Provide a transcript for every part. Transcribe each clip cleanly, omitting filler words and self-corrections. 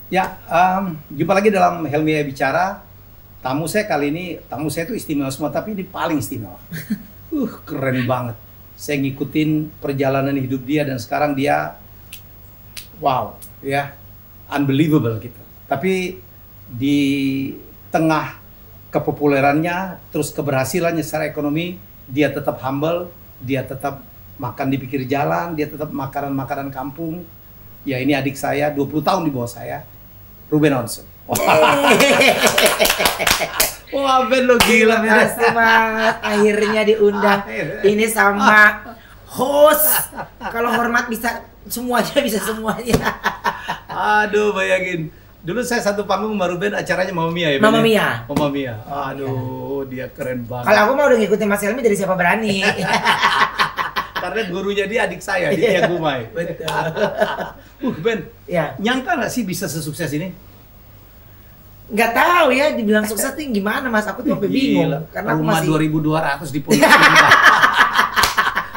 Ya, jumpa lagi dalam Helmi Bicara. Tamu saya kali ini, tamu saya itu istimewa semua, tapi ini paling istimewa. Keren banget. Saya ngikutin perjalanan hidup dia dan sekarang dia, wow, ya, unbelievable gitu. Tapi di tengah kepopulerannya, terus keberhasilannya secara ekonomi, dia tetap humble, dia tetap makan di pinggir jalan, dia tetap makanan-makanan kampung. Ya ini adik saya, 20 tahun di bawah saya, Ruben Onsu. Wah, Ben lo gila, Ben. Makasih Mas, akhirnya diundang. Ini sama host. Kalau hormat bisa semuanya, bisa semuanya. Aduh, bayangin. Dulu saya satu panggung sama Ruben, acaranya Mama Mia ya, Ben? Mama Mia. Mama Mia. Aduh, dia keren banget. Kalau aku mau udah ngikutin Mas Helmi dari Siapa Berani. Karena gurunya dia adik saya, Ditya Gumai. Betul. Ben, Ya. nyangka nggak sih bisa sesukses ini? Nggak tahu ya, dibilang sukses tuh gimana Mas? Aku tuh sampai bingung. Gila. Karena aku Rumah masih 2.200 di Pondok Indah.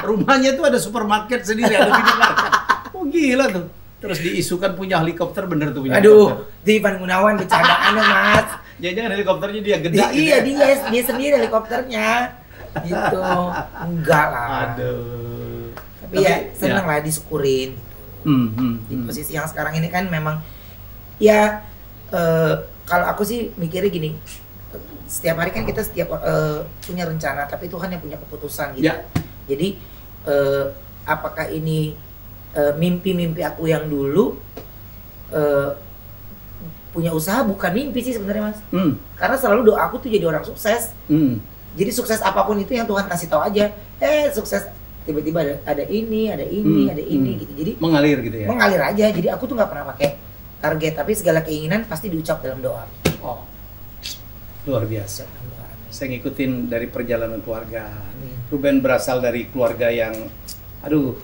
Rumahnya tuh ada supermarket sendiri, ada minimarket. Oh gila tuh. Terus diisukan punya helikopter, bener tuh punya aduh, helikopter. di Ivan Gunawan bercandaannya Mas. Jangan-jangan helikopternya dia gede. Iya, dia sendiri helikopternya. Gitu. Enggak lah. Aduh. Tapi ya seneng lah, disyukurin. Di Hmm. posisi yang sekarang ini kan memang ya kalau aku sih mikirnya gini, setiap hari kan kita punya rencana, tapi Tuhan yang punya keputusan gitu. Ya. Jadi apakah ini mimpi-mimpi aku yang dulu punya usaha, bukan mimpi sih sebenarnya Mas. Karena selalu doa aku tuh jadi orang sukses. Jadi sukses apapun itu yang Tuhan kasih tahu aja. Sukses tiba-tiba ada ini, ada ini gitu. Jadi Mengalir gitu ya. mengalir aja. Jadi aku tuh nggak pernah pakai target, tapi segala keinginan pasti diucap dalam doa. Oh. Luar biasa. Saya ngikutin dari perjalanan keluarga. Ruben berasal dari keluarga yang aduh,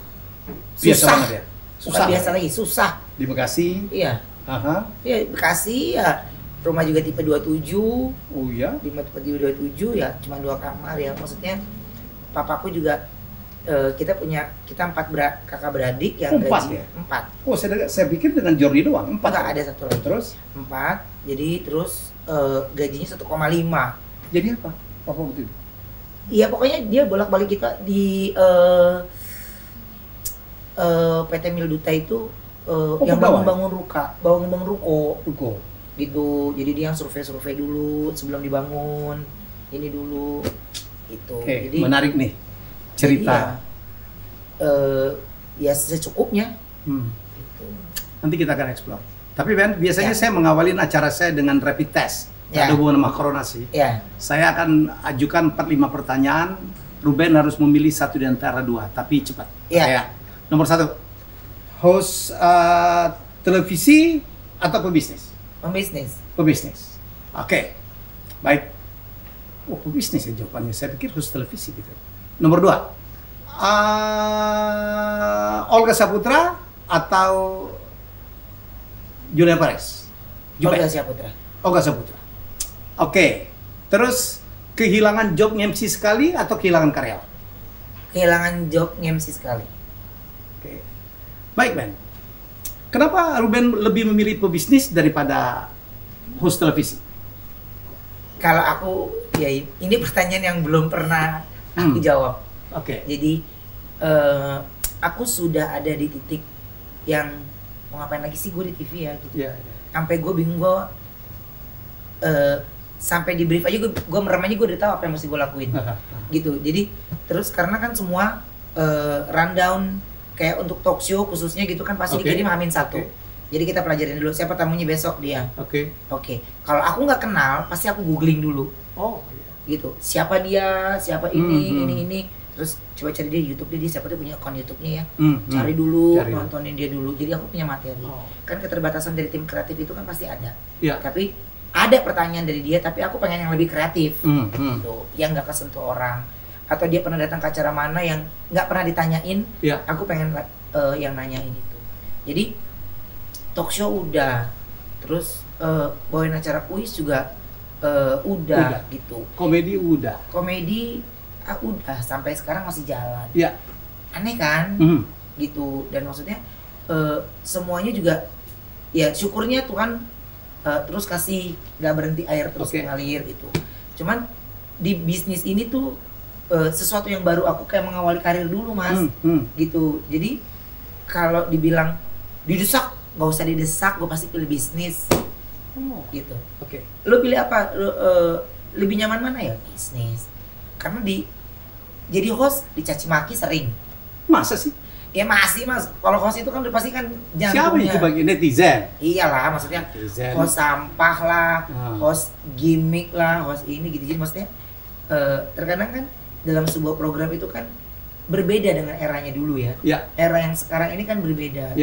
biasa Susah. banget ya. Bukan biasa lagi, susah. Di Bekasi. Iya. Aha. Ya Bekasi ya. Rumah juga tipe 27. Oh iya. Tipe 27 ya, cuma 2 kamar ya. Maksudnya papaku juga kita 4 kakak beradik yang 4 gaji ya? 4. Oh, saya pikir dengan Jordi doang 4. Enggak, ada satu lagi. Terus 4. Jadi terus gajinya 1,5. jadi apa? Papa betul. Iya, pokoknya dia bolak-balik kita di PT Mil Duta itu yang bangun ruko gitu. Jadi dia yang survei dulu sebelum dibangun. Ini dulu itu. Oke, Jadi menarik nih cerita. Ya secukupnya. Gitu. Nanti kita akan explore. Tapi Ben, biasanya saya mengawalin acara saya dengan rapid test. Ya. Ada hubungan sama corona sih. Ya. Saya akan ajukan 4-5 pertanyaan. Ruben harus memilih satu di antara 2, tapi cepat. Ya. Kayak, nomor 1, host televisi atau pebisnis? Pembisnis. Pebisnis. Oke. Baik. Oh, pebisnis ya jawabannya. Saya pikir host televisi gitu. Nomor 2. Olga Saputra atau Julia Perez? Olga Saputra. Olga Saputra. Oke. Terus kehilangan job MC sekali atau kehilangan karyawan? Kehilangan job MC sekali. Oke. Baik, Ben. Kenapa Ruben lebih memilih pebisnis daripada host televisi? Kalau aku, ya ini pertanyaan yang belum pernah aku jawab. Oke. Jadi aku sudah ada di titik yang mau ngapain lagi sih gue di TV ya gitu. Ya. Sampai gue bingung, gue sampai di brief aja gue merem aja, gue udah tahu apa yang mesti gue lakuin gitu. Jadi terus karena kan semua rundown kayak untuk talk show khususnya gitu kan pasti dikirim H-1. Jadi kita pelajarin dulu siapa tamunya besok dia. Oke. Kalau aku nggak kenal pasti aku googling dulu. Oh. Gitu. Siapa dia, siapa ini. Terus coba cari dia YouTube dia siapa dia punya akun YouTube-nya ya. Cari dulu, nontonin dia dulu. Jadi aku punya materi. Kan keterbatasan dari tim kreatif itu kan pasti ada. Ya. Tapi ada pertanyaan dari dia, tapi aku pengen yang lebih kreatif. Gitu. Yang nggak kesentuh orang. Atau dia pernah datang ke acara mana yang nggak pernah ditanyain. Ya. Aku pengen yang nanyain itu. Jadi talk show udah. Terus bawain acara kuis juga udah gitu. Komedi udah. Komedi udah sampai sekarang masih jalan. Ya. Aneh kan? Gitu. Dan maksudnya semuanya juga ya syukurnya Tuhan terus kasih nggak berhenti air terus mengalir gitu. Cuman di bisnis ini tuh sesuatu yang baru, aku kayak mengawali karir dulu Mas, gitu. Jadi kalau dibilang didesak, nggak usah didesak, gue pasti pilih bisnis, gitu. Lo pilih apa? Lebih nyaman mana ya? Bisnis. Karena jadi host dicaci maki sering. Masa sih? Ya masih Mas, kalau host itu kan udah pasti kan siapa itu bagi netizen? Iyalah, maksudnya netizen. Host sampah lah, host gimmick lah, host ini gitu. Jadi maksudnya terkadang kan dalam sebuah program itu kan berbeda dengan eranya dulu ya. Era yang sekarang ini kan berbeda.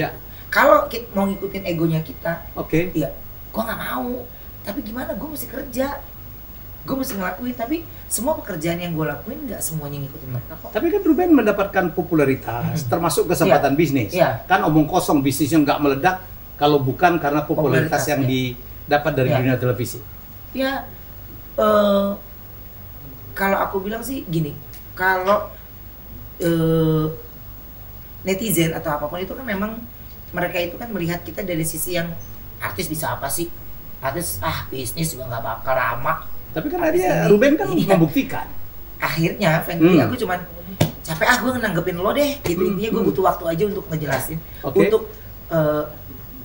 Kalau kita mau ngikutin egonya kita, ya gua nggak mau. Tapi gimana? Gua mesti kerja. Gue mesti ngelakuin, tapi semua pekerjaan yang gue lakuin nggak semuanya ngikutin mereka kok. Tapi kan Ruben mendapatkan popularitas, termasuk kesempatan bisnis. Kan omong kosong bisnisnya nggak meledak kalau bukan karena popularitas yang didapat dari dunia televisi. Ya, kalau aku bilang sih gini, kalau netizen atau apapun itu kan memang mereka itu kan melihat kita dari sisi yang artis bisa apa sih? Artis bisnis juga nggak bakal lama. Tapi kan dia Ruben kan membuktikan. Akhirnya aku cuman capek gue nanggepin lo deh gitu. Intinya gue butuh waktu aja untuk ngejelasin. Untuk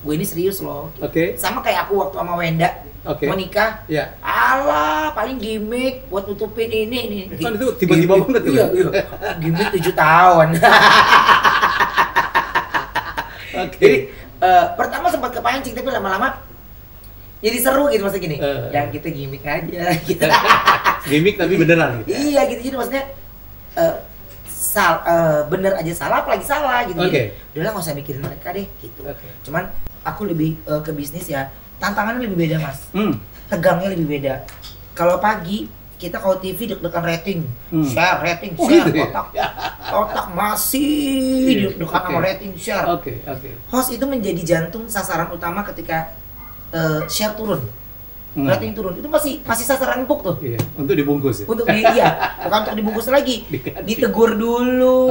gue ini serius loh. Sama kayak aku waktu sama Wenda mau nikah. Alah paling gimmick buat nutupin ini. Kan itu tiba-tiba banget tuh. Iya. Gimmick 7 tahun. Jadi pertama sempat kepancing, tapi lama-lama jadi seru gitu maksudnya gini. Yang kita gimmick aja gitu. Gimmick tapi beneran gitu. Iya gitu, jadi maksudnya bener aja salah, apalagi salah gitu. Udahlah nggak usah mikirin mereka deh gitu. Cuman aku lebih ke bisnis ya, tantangannya lebih beda Mas. Tegangnya lebih beda. Kalau pagi kita kalau TV deg-degan rating, share, otak masih deg-degan sama rating, share. Host itu menjadi jantung sasaran utama ketika share turun, rating turun, itu masih sasaran empuk tuh. Untuk dibungkus ya? Bukan untuk dibungkus lagi, ditegur dulu,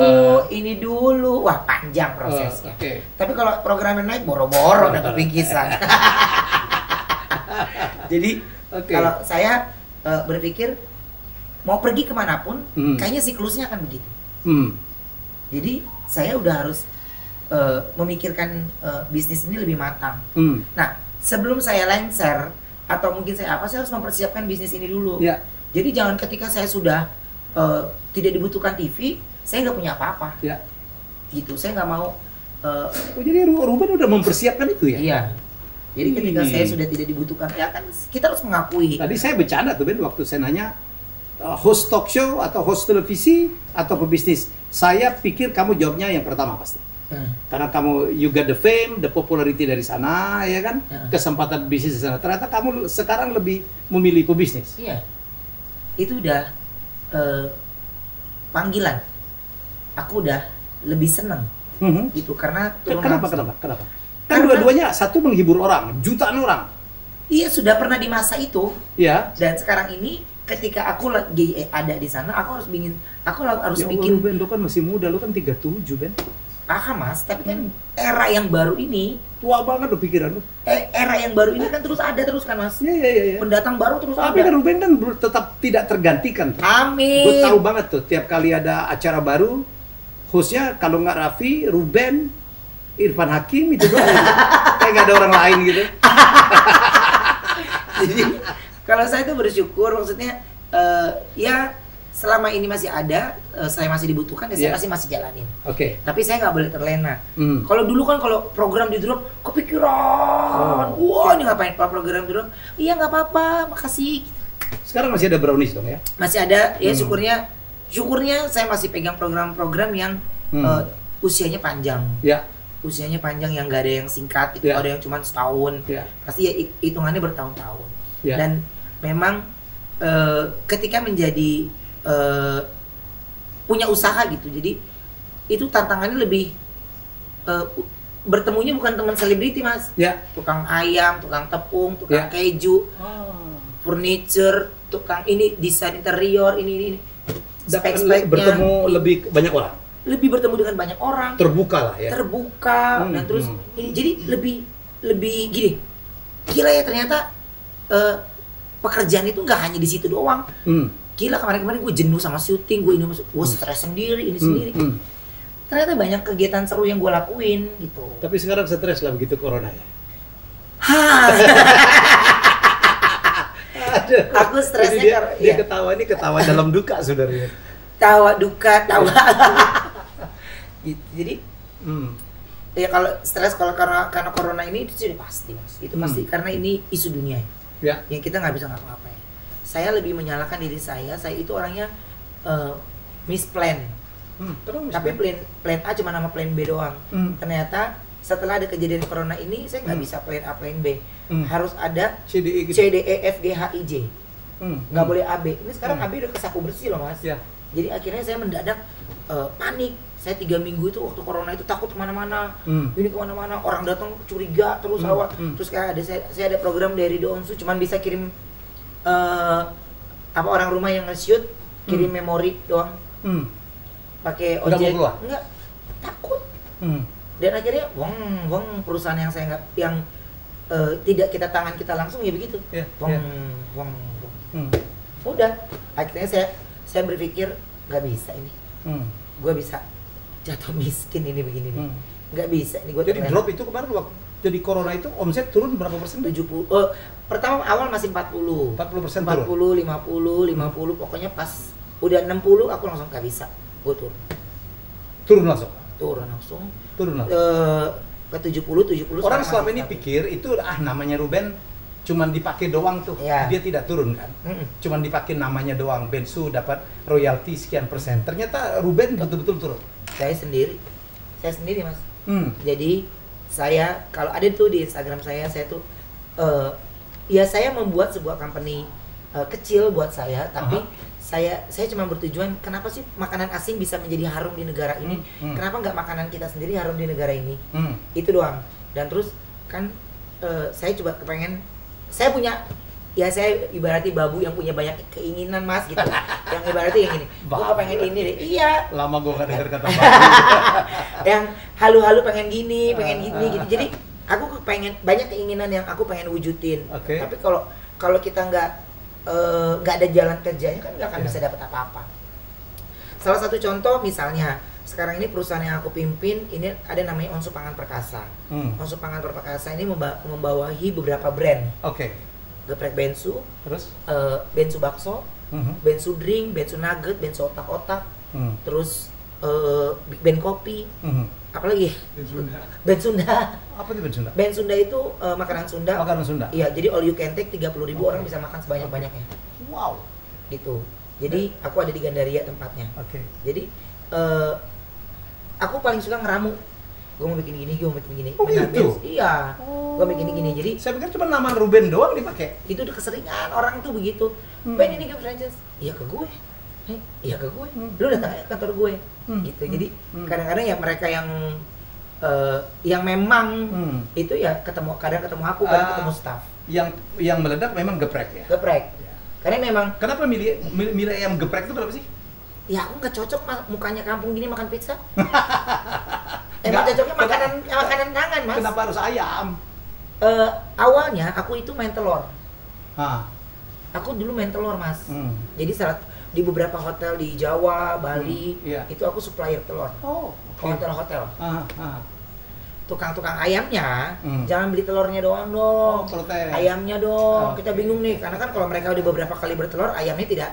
ini dulu, wah panjang prosesnya. Tapi kalau programnya naik, boro-boro dapat bingkisan. Jadi kalau saya berpikir mau pergi kemanapun, kayaknya siklusnya akan begitu. Jadi saya udah harus memikirkan bisnis ini lebih matang. Nah, sebelum saya lengser atau mungkin saya harus mempersiapkan bisnis ini dulu. Jadi jangan ketika saya sudah tidak dibutuhkan TV, saya nggak punya apa-apa. Gitu, saya nggak mau. Jadi Ruben udah mempersiapkan itu ya? Iya. Jadi ketika saya sudah tidak dibutuhkan, ya kan kita harus mengakui. Tadi saya bercanda tuh Ben, waktu saya nanya host talk show atau host televisi atau pebisnis. Saya pikir kamu jawabnya yang pertama pasti. Karena kamu you got the fame, the popularity dari sana, ya kan? Kesempatan bisnis di sana. Ternyata kamu sekarang lebih memilih pebisnis. Iya. Itu udah panggilan. Aku udah lebih seneng. Gitu karena kenapa? Kan dua-duanya, satu menghibur orang, jutaan orang. Iya, sudah pernah di masa itu. Iya. Dan sekarang ini ketika aku lagi ada di sana, aku harus bikin Ben, lu kan masih muda, lu kan 37, Ben. Mas, tapi kan era yang baru ini tua banget lo pikiran lu. Era yang baru ini kan terus ada terus kan Mas. Iya. Pendatang baru terus ada. Tapi kan Ruben kan tetap tidak tergantikan. Amin. Gue tahu banget tuh, tiap kali ada acara baru, hostnya kalau nggak Raffi, Ruben, Irfan Hakim itu doang. Kayak nggak ada orang lain gitu. Jadi kalau saya tuh bersyukur, maksudnya ya selama ini masih ada, saya masih dibutuhkan, ya saya masih jalanin. Tapi saya nggak boleh terlena. Kalau dulu kan kalau program di drop, kepikiran, wah ini ngapain Pak program di drop? Iya nggak apa-apa, makasih. Sekarang masih ada brownies dong ya? Masih ada, ya syukurnya saya masih pegang program-program yang usianya panjang. Usianya panjang, yang nggak ada yang singkat, itu ada yang cuma setahun. Pasti ya hitungannya bertahun-tahun. Dan memang ketika menjadi punya usaha gitu, jadi itu tantangannya lebih bertemunya bukan teman selebriti Mas, tukang ayam, tukang tepung, tukang keju, furniture, tukang ini desain interior, ini spek-speknya, bertemu lebih banyak orang, lebih bertemu dengan banyak orang, terbuka lah ya, dan terus ini jadi lebih gini, gila ya ternyata pekerjaan itu nggak hanya di situ doang. Gila kemarin-kemarin gue jenuh sama syuting, gue stres sendiri, ini sendiri. Ternyata banyak kegiatan seru yang gue lakuin gitu. Tapi sekarang stres lah begitu corona ya. Aku stresnya dia ketawa ini ketawa dalam duka saudaranya. Tawa duka, tawa. Gitu. Jadi ya kalau stres kalau karena corona ini itu sudah pasti mas, itu pasti karena ini isu dunia ya. Yang kita nggak bisa ngapa-ngapain. Saya lebih menyalahkan diri saya itu orangnya misplan. Tapi plan A cuma nama plan B doang. Ternyata setelah ada kejadian corona ini saya nggak bisa plan A plan B. Harus ada C D E F G H I J. Nggak boleh AB. Ini sekarang AB udah kesaku bersih loh mas. Ya. Jadi akhirnya saya mendadak panik. Saya 3 minggu itu waktu corona itu takut kemana-mana. Ini kemana-mana, orang datang curiga terus awal. Terus kayak saya ada program dari Doonsu, cuman bisa kirim orang rumah yang nge-shoot kirim memori doang. Pakai ojek. Enggak, takut. Dan akhirnya wong perusahaan yang saya nggak tidak kita tangan kita langsung ya begitu. Wong. Udah, akhirnya saya berpikir nggak bisa ini. Gue bisa jatuh miskin ini begini nih. Nggak bisa ini gue. Jadi drop itu kemarin waktu jadi corona itu omset turun berapa persen? 70. Pertama awal masih 40%. 40% 40, 50, pokoknya pas udah 60 aku langsung nggak bisa. Gue turun. Turun langsung. Ke 70. Orang selama ini pikir itu namanya Ruben cuman dipakai doang tuh. Ya. Dia tidak turun kan. Cuman dipakai namanya doang. Bensu dapat royalti sekian persen. Ternyata Ruben betul-betul turun. Saya sendiri mas. Jadi saya kalau ada tuh di Instagram saya tuh ya saya membuat sebuah company kecil buat saya, tapi saya cuma bertujuan kenapa sih makanan asing bisa menjadi harum di negara ini, kenapa nggak makanan kita sendiri harum di negara ini, itu doang. Dan terus kan saya coba kepengen, saya punya, ya saya ibaratnya babu yang punya banyak keinginan mas gitu, yang ibaratnya yang ini, gue pengen ini deh, iya. Lama gue gak dengar kata babu. Yang halu-halu pengen gini gitu, jadi aku pengen banyak keinginan yang aku pengen wujudin. Tapi kalau kita nggak ada jalan kerjanya kan nggak akan bisa dapat apa-apa. Salah satu contoh misalnya sekarang ini perusahaan yang aku pimpin ini ada namanya Onsu Pangan Perkasa. Onsu Pangan Perkasa ini membawahi beberapa brand. Geprek Bensu, terus Bensu bakso, Bensu drink, Bensu nugget, Bensu otak-otak, terus Big Ben kopi, apalagi Ben Sunda. Apa itu Ben Sunda? Ben Sunda itu makanan Sunda. Makanan Sunda. Iya, jadi all you can take 30.000 orang bisa makan sebanyak-banyaknya. Wow. Gitu. Jadi aku ada di Gandaria tempatnya. Jadi aku paling suka ngeramu. Gue mau bikin gini, gue mau bikin gini. Oh gitu? Iya. Gue bikin gini. Jadi saya pikir cuma nama Ruben doang dipakai. Itu udah keseringan orang tuh begitu. Ben ini gue franchise. Iya ke gue. Iya ke gue. Lu datang ke kantor gue. Gitu. Jadi kadang-kadang ya mereka yang memang itu ya kadang ketemu aku, kadang ketemu staff. Yang meledak memang geprek ya. Geprek. Karena memang. Kenapa milih ayam geprek itu kenapa sih? Ya aku nggak cocok mukanya kampung gini makan pizza. Emang cocoknya makanan tangan mas. Kenapa harus ayam? Awalnya aku itu main telur. Aku dulu main telur mas. Jadi di beberapa hotel di Jawa, Bali, itu aku supplier telur. Hotel-hotel. Tukang-tukang ayamnya, jangan beli telurnya doang dong. Ayamnya dong. Kita bingung nih, karena kan kalau mereka udah beberapa kali bertelur, ayamnya tidak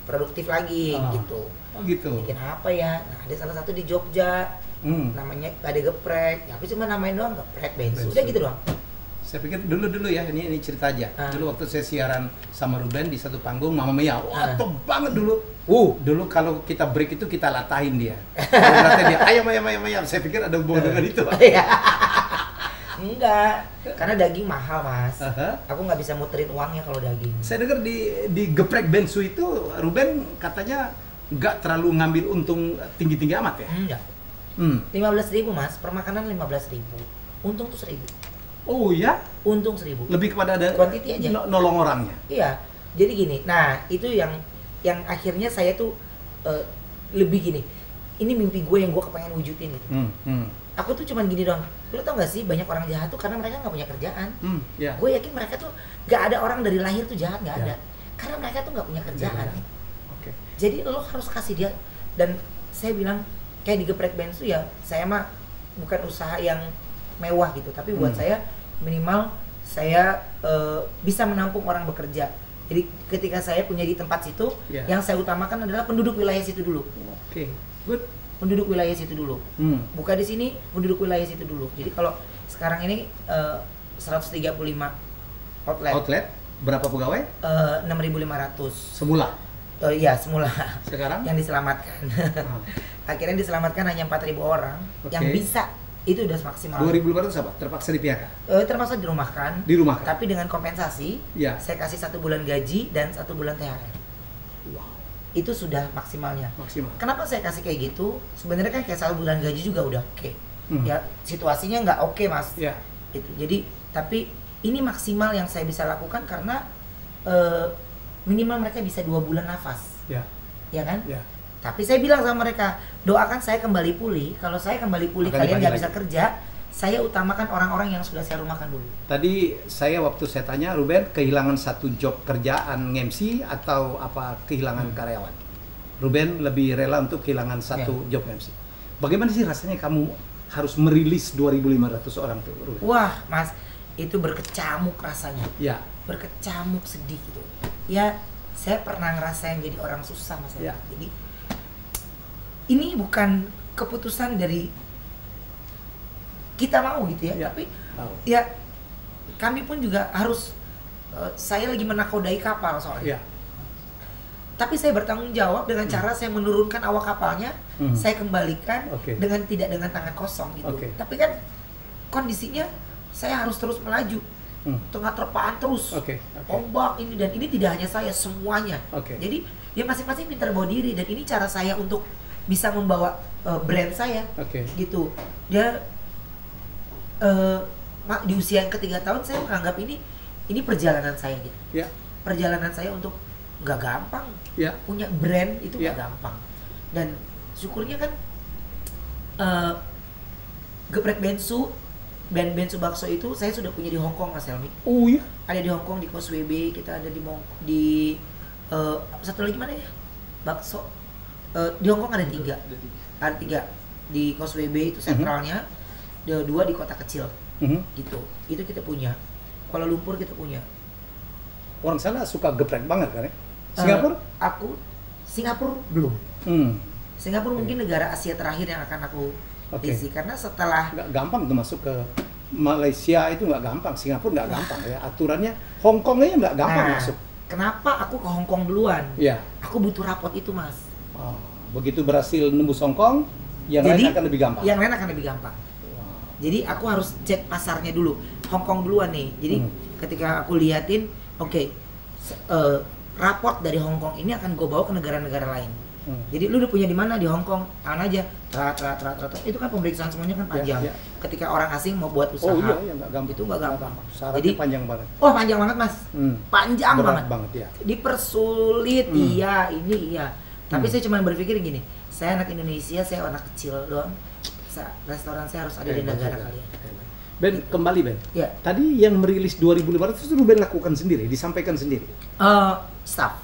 produktif lagi gitu. Bikin apa ya? Nah, ada salah satu di Jogja, namanya ada geprek. Ya, aku cuma namain doang geprek Bensu. Udah gitu doang. Saya pikir dulu ya, ini cerita aja. Dulu waktu saya siaran sama Ruben di satu panggung, Mama Mia, wah top banget dulu. Dulu kalau kita break itu kita latahin dia. Latahin dia, ayam. Saya pikir ada hubungan dengan itu. Enggak, karena daging mahal mas. Aku nggak bisa muterin uangnya kalau daging. Saya dengar di geprek Bensu itu, Ruben katanya nggak terlalu ngambil untung tinggi-tinggi amat ya? Enggak. 15.000 mas, per makanan 15.000. Untung tuh 1.000. Oh ya? Untung 1.000. Lebih kepada ada quantity aja. Nolong orangnya. Iya. Jadi gini. Nah, itu yang akhirnya saya tuh lebih gini. ini mimpi gue yang gue kepengen wujudin gitu. Aku tuh cuman gini doang, lu tau gak sih banyak orang jahat tuh karena mereka nggak punya kerjaan. Gue yakin mereka tuh gak ada orang dari lahir tuh jahat, gak ada, karena mereka tuh nggak punya kerjaan. Jadi lo harus kasih dia. Dan saya bilang kayak di Geprek Bensu ya, saya mah bukan usaha yang mewah gitu, tapi buat saya minimal saya bisa menampung orang bekerja. Jadi ketika saya punya di tempat situ, yang saya utamakan adalah penduduk wilayah situ dulu. Good. Penduduk wilayah situ dulu. Buka di sini, penduduk wilayah situ dulu. Jadi kalau sekarang ini 135 outlet. Berapa pegawai? 6.500 semula. Iya, semula. Sekarang yang diselamatkan. Akhirnya diselamatkan hanya 4.000 orang yang bisa. Itu udah maksimal. 2.500 apa? Terpaksa di PHK? Terpaksa dirumahkan. Tapi dengan kompensasi, saya kasih 1 bulan gaji dan 1 bulan THR. Wow. Itu sudah maksimalnya. Maksimal. Kenapa saya kasih kayak gitu? Sebenarnya kan kayak 1 bulan gaji juga udah oke. Ya situasinya nggak oke, Mas. Gitu. Jadi tapi ini maksimal yang saya bisa lakukan karena minimal mereka bisa 2 bulan nafas. Ya kan? Tapi saya bilang sama mereka, doakan saya kembali pulih. Kalau saya kembali pulih, kalian nggak bisa kerja, saya utamakan orang-orang yang sudah saya rumahkan dulu. Tadi waktu saya tanya, Ruben, kehilangan 1 job kerjaan MC atau apa kehilangan karyawan? Ruben lebih rela untuk kehilangan 1 job MC. Bagaimana sih rasanya kamu harus merilis 2.500 orang tuh, Ruben? Wah, Mas, itu berkecamuk rasanya. Berkecamuk, sedih gitu. Ya, saya pernah ngerasain jadi orang susah, Mas. Jadi ini bukan keputusan dari kita mau gitu ya, tapi ya kami pun juga harus, saya lagi menakodai kapal soalnya. Tapi saya bertanggung jawab dengan cara saya menurunkan awak kapalnya, saya kembalikan dengan tidak dengan tangan kosong gitu. Tapi kan kondisinya saya harus terus melaju, tengah terpaan terus, ombak ini dan ini tidak hanya saya, semuanya. Jadi ya masing-masing pintar bawa diri dan ini cara saya untuk bisa membawa brand saya, gitu. Dia di usia yang ke-3 tahun saya menganggap ini perjalanan saya gitu. Perjalanan saya untuk nggak gampang, punya brand itu nggak gampang. Dan syukurnya kan Geprek Bensu, band Bensu Bakso itu saya sudah punya di Hong Kong, Mas Helmi. Ada di Hong Kong, di Causeway Bay, kita ada di satu lagi mana ya? Bakso. Di Hong Kong ada 3. Ada 3 di Causeway Bay itu sentralnya, 2 di kota kecil, gitu. Itu kita punya. Kuala Lumpur kita punya. Orang sana suka geprek banget kan ya? Singapura? Singapura belum. Singapura mungkin negara Asia terakhir yang akan aku isi karena setelah nggak gampang tuh masuk ke Malaysia, itu nggak gampang. Singapura nggak gampang ya aturannya. Hong Kong aja nggak gampang masuk. Kenapa aku ke Hong Kong duluan? Aku butuh rapot itu, Mas. Begitu berhasil nembus Hong Kong, yang lain akan lebih gampang. Yang lain akan lebih gampang. Jadi aku harus cek pasarnya dulu. Hong Kong duluan nih. Jadi ketika aku liatin, raport dari Hong Kong ini akan gue bawa ke negara-negara lain. Jadi lu udah punya di mana di Hong Kong, tangan aja. Itu kan pemeriksaan semuanya kan panjang. Ketika orang asing mau buat usaha, nggak gampang. Itu nggak gampang. Jadi panjang banget. Panjang banget, Mas. Panjang banget. Dipersulit, iya. Tapi saya cuma berpikir gini, saya anak Indonesia, saya anak kecil doang. Restoran saya harus ada di negara kalian. Ben, kembali Ben. Tadi yang merilis 2.500 itu Ben lakukan sendiri, disampaikan sendiri? Staff.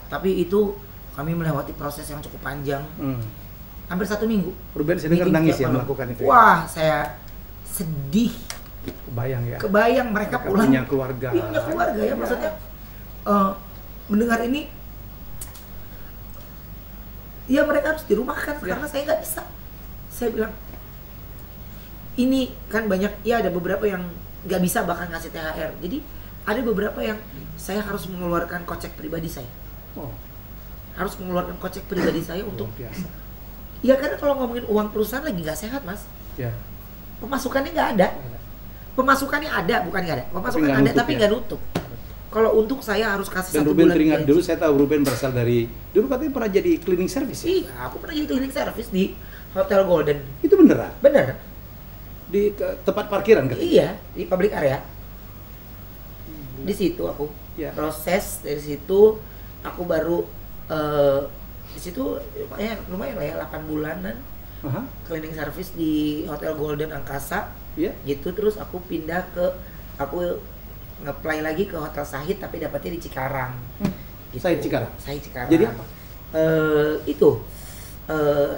Tapi itu kami melewati proses yang cukup panjang. Hampir 1 minggu. Ruben, saya dengar nangis ya melakukan itu. Wah, saya sedih. Kebayang mereka pulang. Punya keluarga. Punya keluarga ya, maksudnya mendengar ini. Ya mereka harus dirumahkan karena saya nggak bisa. Saya bilang, ini kan banyak, ya ada beberapa yang nggak bisa bahkan ngasih THR. Jadi ada beberapa yang saya harus mengeluarkan kocek pribadi saya. Harus mengeluarkan kocek pribadi saya untuk. Ya karena kalau ngomongin uang perusahaan lagi nggak sehat, Mas. Pemasukannya nggak ada. Pemasukannya ada, bukan nggak ada. Pemasukan ada tapi nggak nutup. Kalau untuk saya harus kasih 1 bulan. Dan Ruben teringat dulu, saya tahu Ruben berasal dari, dulu katanya pernah jadi cleaning service ya? Iya, aku pernah jadi cleaning service di Hotel Golden. Itu beneran? Bener. Di tempat parkiran kan? Iya, di public area. Di situ aku proses, dari situ aku baru Di situ lumayan lah ya, 8 bulanan. Cleaning service di Hotel Golden Angkasa. Gitu, terus aku nge-apply lagi ke Hotel Sahid tapi dapetnya di Cikarang. Gitu. Sahid Cikarang. Jadi apa? Itu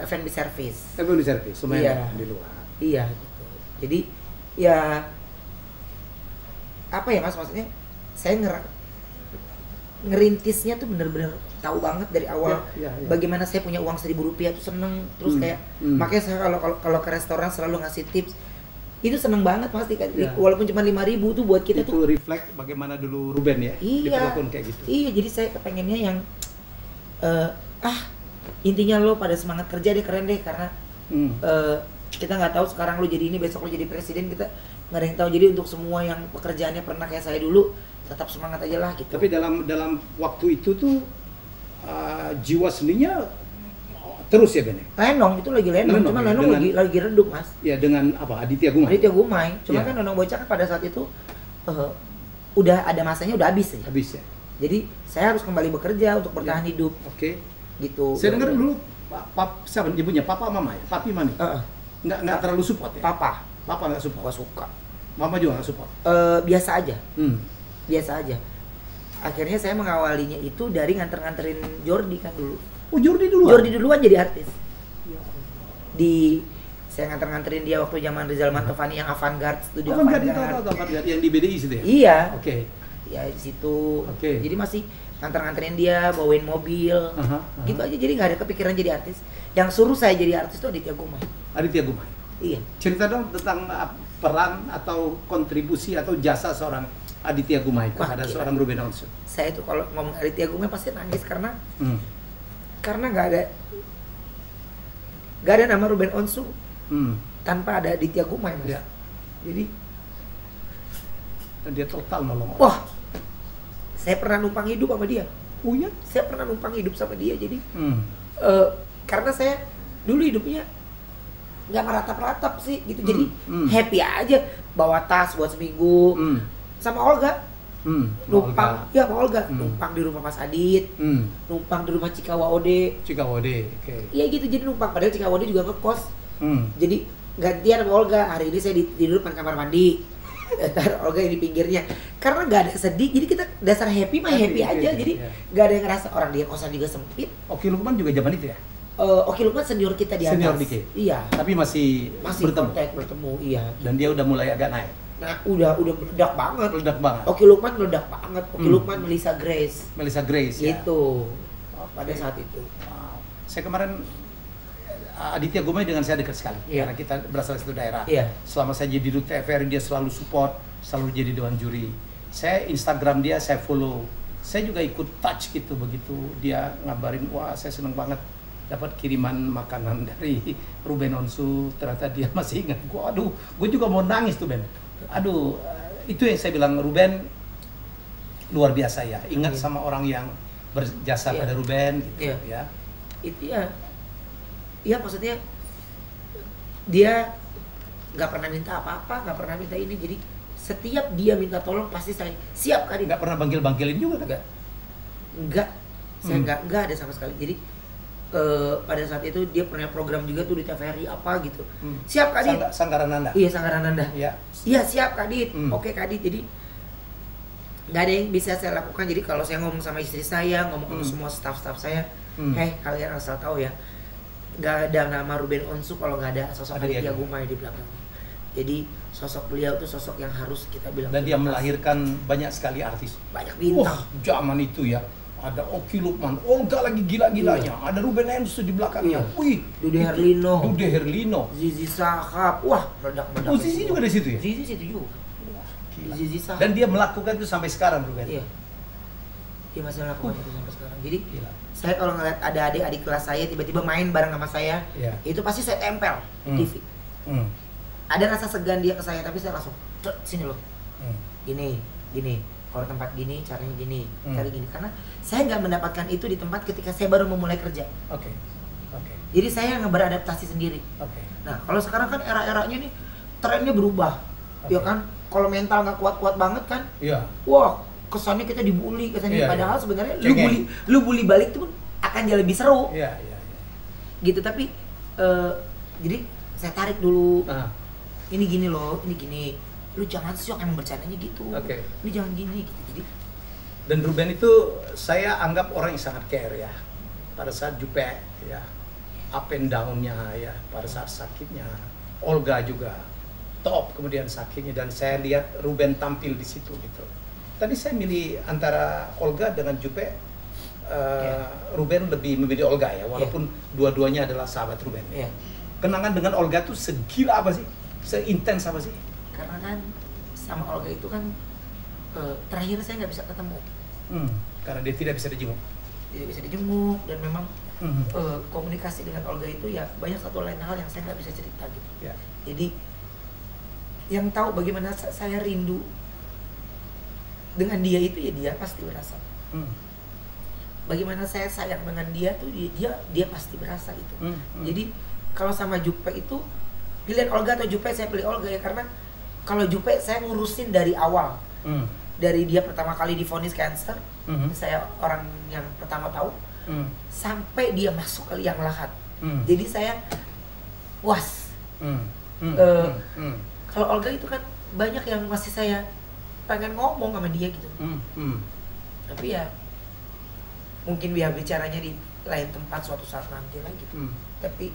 F&B service. F&B service, lumayan di luar. Iya gitu. Jadi ya apa ya Mas, maksudnya saya ngerintisnya tuh bener-bener tahu banget dari awal bagaimana saya punya uang Rp1.000 tuh seneng, terus kayak makanya saya kalau ke restoran selalu ngasih tips itu seneng banget pasti kan, walaupun cuma 5.000 tuh buat kita itu tuh reflect bagaimana dulu Ruben ya diperlakukan kayak gitu. Iya, jadi saya kepengennya yang intinya lo pada semangat kerja deh, keren deh, karena kita nggak tahu sekarang lo jadi ini, besok lo jadi presiden, kita nggak ada yang tahu. Jadi untuk semua yang pekerjaannya pernah kayak saya dulu, tetap semangat aja lah gitu. Tapi dalam waktu itu tuh jiwa seninya terus ya Ben? Lenong itu lagi lenong, cuma Lenong lagi redup Mas. Ya dengan apa? Aditya Gumai. Cuma kan Lenong Bocah kan pada saat itu udah ada masanya, udah habis ya. Habis ya. Jadi saya harus kembali bekerja untuk bertahan hidup. Oke. Gitu. Saya dengar dulu siapa nyebutnya Papa Mama ya? Papi Mami. Nggak terlalu support ya? Papa nggak support. Gak suka. Mama juga nggak support. Biasa aja. Biasa aja. Akhirnya saya mengawalinya itu dari nganterin Jordi kan dulu. Oh, Jordi duluan? Jordi duluan jadi artis. Saya nganterin dia waktu zaman Rizal Mantovani yang Avantgarde, studio Avantgarde yang di BDI situ ya? Iya. Oke. Ya di situ. Jadi masih nganterin dia, bawain mobil. Gitu aja, jadi nggak ada kepikiran jadi artis. Yang suruh saya jadi artis itu Aditya Gumai. Iya. Cerita dong tentang peran atau kontribusi atau jasa seorang Aditya Gumai kepada seorang Ruben Onsu. Saya itu kalau ngomong Aditya Gumai pasti nangis karena nggak ada nama Ruben Onsu tanpa ada Aditya Gumai Mas. Ya. Jadi dia total nolong. Wah, saya pernah numpang hidup sama dia. Oh ya? Saya pernah numpang hidup sama dia, jadi karena saya dulu hidupnya nggak meratap-ratap sih gitu, jadi happy aja, bawa tas buat seminggu sama Olga, numpang ya sama Olga, numpang di rumah Mas Adit, numpang di rumah Cikawode, iya gitu, jadi numpang, padahal Cikawode juga ngekos, jadi gantian sama Olga, hari ini saya tidur depan kamar mandi, ntar Olga yang di pinggirnya, karena nggak ada sedih, jadi kita dasar happy aja, jadi nggak ada yang ngerasa orang dia kosan juga sempit. Oki Lukman juga zaman itu ya? Oki Lukman senior kita di atas. Senior dikit. Iya. Tapi masih bertemu, iya. Dan dia udah mulai agak naik. Nah, udah meledak banget. Oki Lukman meledak banget. Oki Lukman, Melissa Grace ya. Gitu. Pada saat itu. Wow. Saya kemarin Aditya Gumai dengan saya dekat sekali. Karena kita berasal dari satu daerah. Selama saya jadi Duta TVRI dia selalu support, selalu jadi dewan juri. Saya Instagram dia saya follow. Saya juga ikut touch gitu begitu dia ngabarin, wah saya seneng banget dapat kiriman makanan dari Ruben Onsu, ternyata dia masih ingat gua. Aduh, gue juga mau nangis tuh Ben. Aduh, itu yang saya bilang, Ruben luar biasa ya, ingat sama orang yang berjasa pada Ruben gitu ya. Itu ya maksudnya dia nggak pernah minta apa-apa, nggak pernah minta ini, jadi setiap dia minta tolong pasti saya siap kali. Nggak pernah bangkil-bangkilin juga kan? Enggak, saya nggak ada sama sekali. Jadi pada saat itu dia punya program juga tuh di TVRI apa gitu. Siap Kak Dit. Sanggarananda. Iya, Sanggarananda. Iya, siap Kak Dit. Oke Kak Dit. Jadi nggak ada yang bisa saya lakukan. Jadi kalau saya ngomong sama istri saya, ngomong sama semua staff-staff saya, kalian asal tahu ya, nggak ada nama Ruben Onsu kalau nggak ada sosok Aditya Gumai di belakang. Jadi sosok beliau tuh sosok yang harus kita bilang. Dan dia melahirkan banyak sekali artis. Banyak bintang. Zaman itu ya. Ada Oki Lukman, Olga lagi gila-gilanya, ada Ruben Onsu di belakangnya. Wih, Dude Herlino, Zizi Sahab, wah meledak-meledak. Oh, Zizi juga di situ ya? Zizi situ juga. Zizi Sahab. Dan dia melakukan itu sampai sekarang, Ruben. Iya. Dia masih melakukan itu sampai sekarang. Jadi saya kalau ngeliat ada adik-adik kelas saya tiba-tiba main bareng sama saya, itu pasti saya tempel di TV. Ada rasa segan dia ke saya, tapi saya langsung sini loh. Gini. Kalau tempat gini, caranya gini, cari gini. Karena saya nggak mendapatkan itu di tempat ketika saya baru memulai kerja. Oke. Jadi saya nggak beradaptasi sendiri. Nah, kalau sekarang kan era-eranya nih trennya berubah, ya kan? Kalau mental nggak kuat-kuat banget kan? Wah, kesannya kita dibully, Padahal sebenarnya lu bully balik tuh akan jauh lebih seru. Iya, iya. Gitu, tapi jadi saya tarik dulu. Ah. Ini gini loh, ini gini. Lu jangan syok, emang bercandanya gitu. Oke. Ini jangan gini gitu. Jadi Dan Ruben itu saya anggap orang yang sangat care ya. Pada saat Jupe ya, up and down-nya ya, pada saat sakitnya. Olga juga top kemudian sakitnya, dan saya lihat Ruben tampil di situ gitu. Tadi saya milih antara Olga dengan Jupe. Ruben lebih memilih Olga ya, walaupun dua-duanya adalah sahabat Ruben. Kenangan dengan Olga tuh segila apa sih? Seintens apa sih? Karena kan sama Olga itu kan terakhir saya nggak bisa ketemu. Karena dia tidak bisa dijenguk. Tidak bisa dijenguk, dan memang komunikasi dengan Olga itu ya banyak satu lain hal yang saya nggak bisa cerita gitu. Ya. Jadi yang tahu bagaimana saya rindu dengan dia itu ya dia pasti berasa. Bagaimana saya sayang dengan dia tuh dia pasti berasa itu. Jadi kalau sama Jupe itu pilihan Olga atau Jupe, saya pilih Olga ya, karena kalau Jupe saya ngurusin dari awal. Dari dia pertama kali divonis cancer, saya orang yang pertama tahu, sampai dia masuk ke liang lahat. Jadi saya puas. Kalau Olga itu kan banyak yang masih saya pengen ngomong sama dia gitu. Tapi ya mungkin dia bicaranya di lain tempat suatu saat nanti lah gitu. Tapi